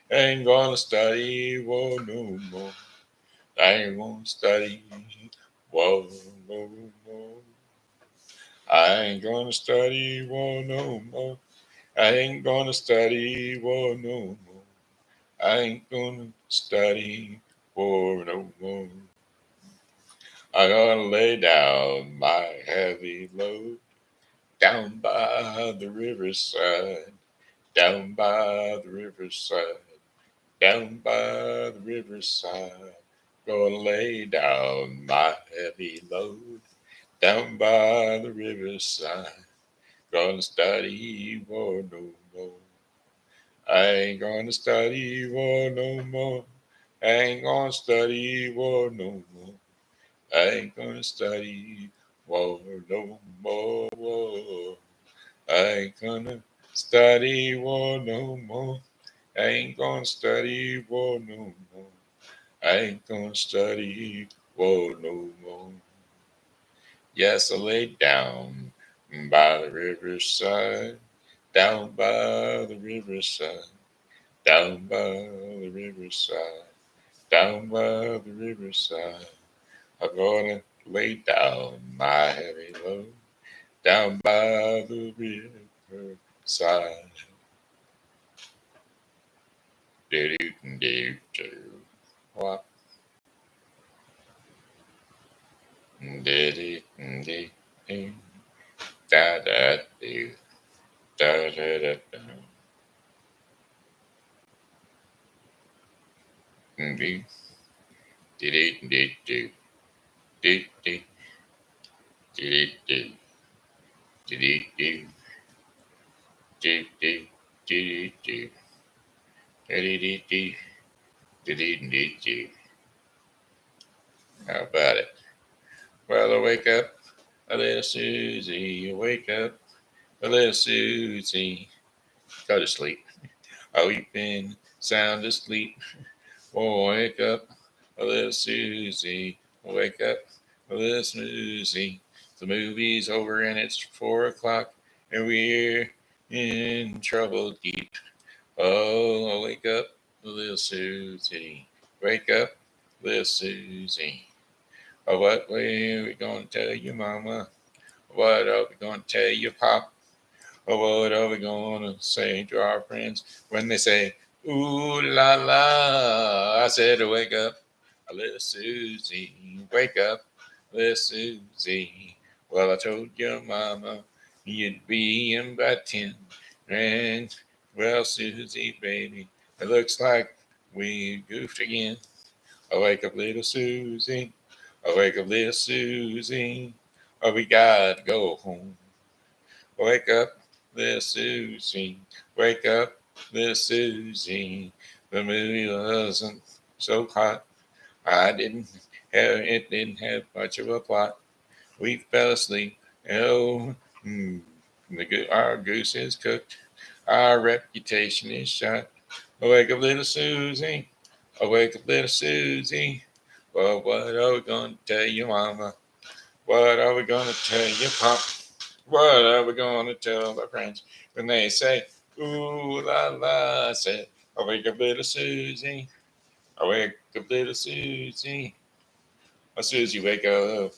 Ain't gonna study war no more. I ain't gonna study war no more. I ain't gonna study war no more. I ain't gonna study war no more. I ain't gonna study war no more. I'm gonna lay down my heavy load down by the riverside, down by the riverside, down by the riverside. Gonna lay down my heavy load down by the riverside. Gonna study war no more. I ain't gonna study war no more. I ain't gonna study war no more. I ain't gonna study war no more. War. I ain't gonna study war no more. I ain't gonna study war no more. I ain't gonna study war no more. Yes, I lay down by the riverside, down by the riverside, down by the riverside, down by the riverside. I'm gonna lay down my heavy load down by the riverside. Do do do do. What? Do do do do. Da da do. Da da da da. Do do do do do. Do do do do do do do. Do do do do. Do do do do do do do. How about it? Well, I wake up, a little Susie. Wake up, a little Susie. Go to sleep. Oh, you've been sound asleep. Oh, wake up, a little Susie. Wake up, a little Susie. The movie's over and it's 4 o'clock, and we're in trouble deep. Oh, wake up, little Susie. Wake up, little Susie. Oh, what way are we going to tell you, Mama? What are we going to tell you, Pop? Oh, what are we going to say to our friends when they say, ooh la la? I said, wake up, little Susie. Wake up, little Susie. Well, I told your Mama you'd be in by 10. And, well, Susie, baby, it looks like we goofed again. I wake up, little Susie. I wake up, little Susie. Oh, we gotta go home. Wake up, little Susie. Wake up, little Susie. The movie wasn't so hot. It didn't have much of a plot. We fell asleep. Oh, our goose is cooked. Our reputation is shot. Wake up, little Susie. Wake up, little Susie. Well, what are we going to tell you, Mama? What are we going to tell you, Pop? What are we going to tell our friends when they say, ooh la la? I said, wake up, little Susie. Wake up, little Susie. Oh, Susie, wake up.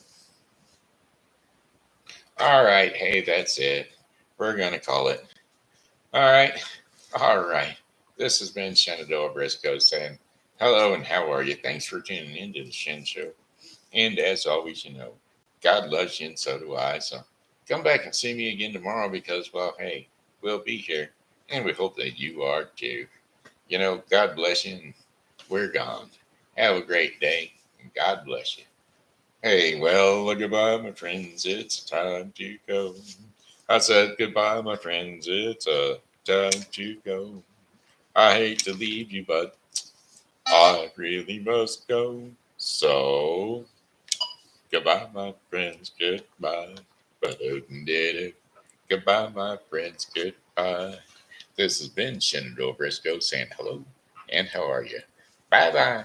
All right, hey, that's it. We're going to call it. All right, all right. This has been Shenandoah Briscoe saying hello and how are you? Thanks for tuning in to the Shen Show. And as always, God loves you and so do I. So come back and see me again tomorrow because, well, hey, we'll be here. And we hope that you are too. God bless you and we're gone. Have a great day and God bless you. Hey, well, goodbye, my friends. It's time to go. I said goodbye, my friends. It's time to go. I hate to leave you, but I really must go. So, goodbye, my friends. Goodbye. Ba-do-dum-dee-doo. Goodbye, my friends. Goodbye. This has been Shenandoah Briscoe saying hello and how are you? Bye bye.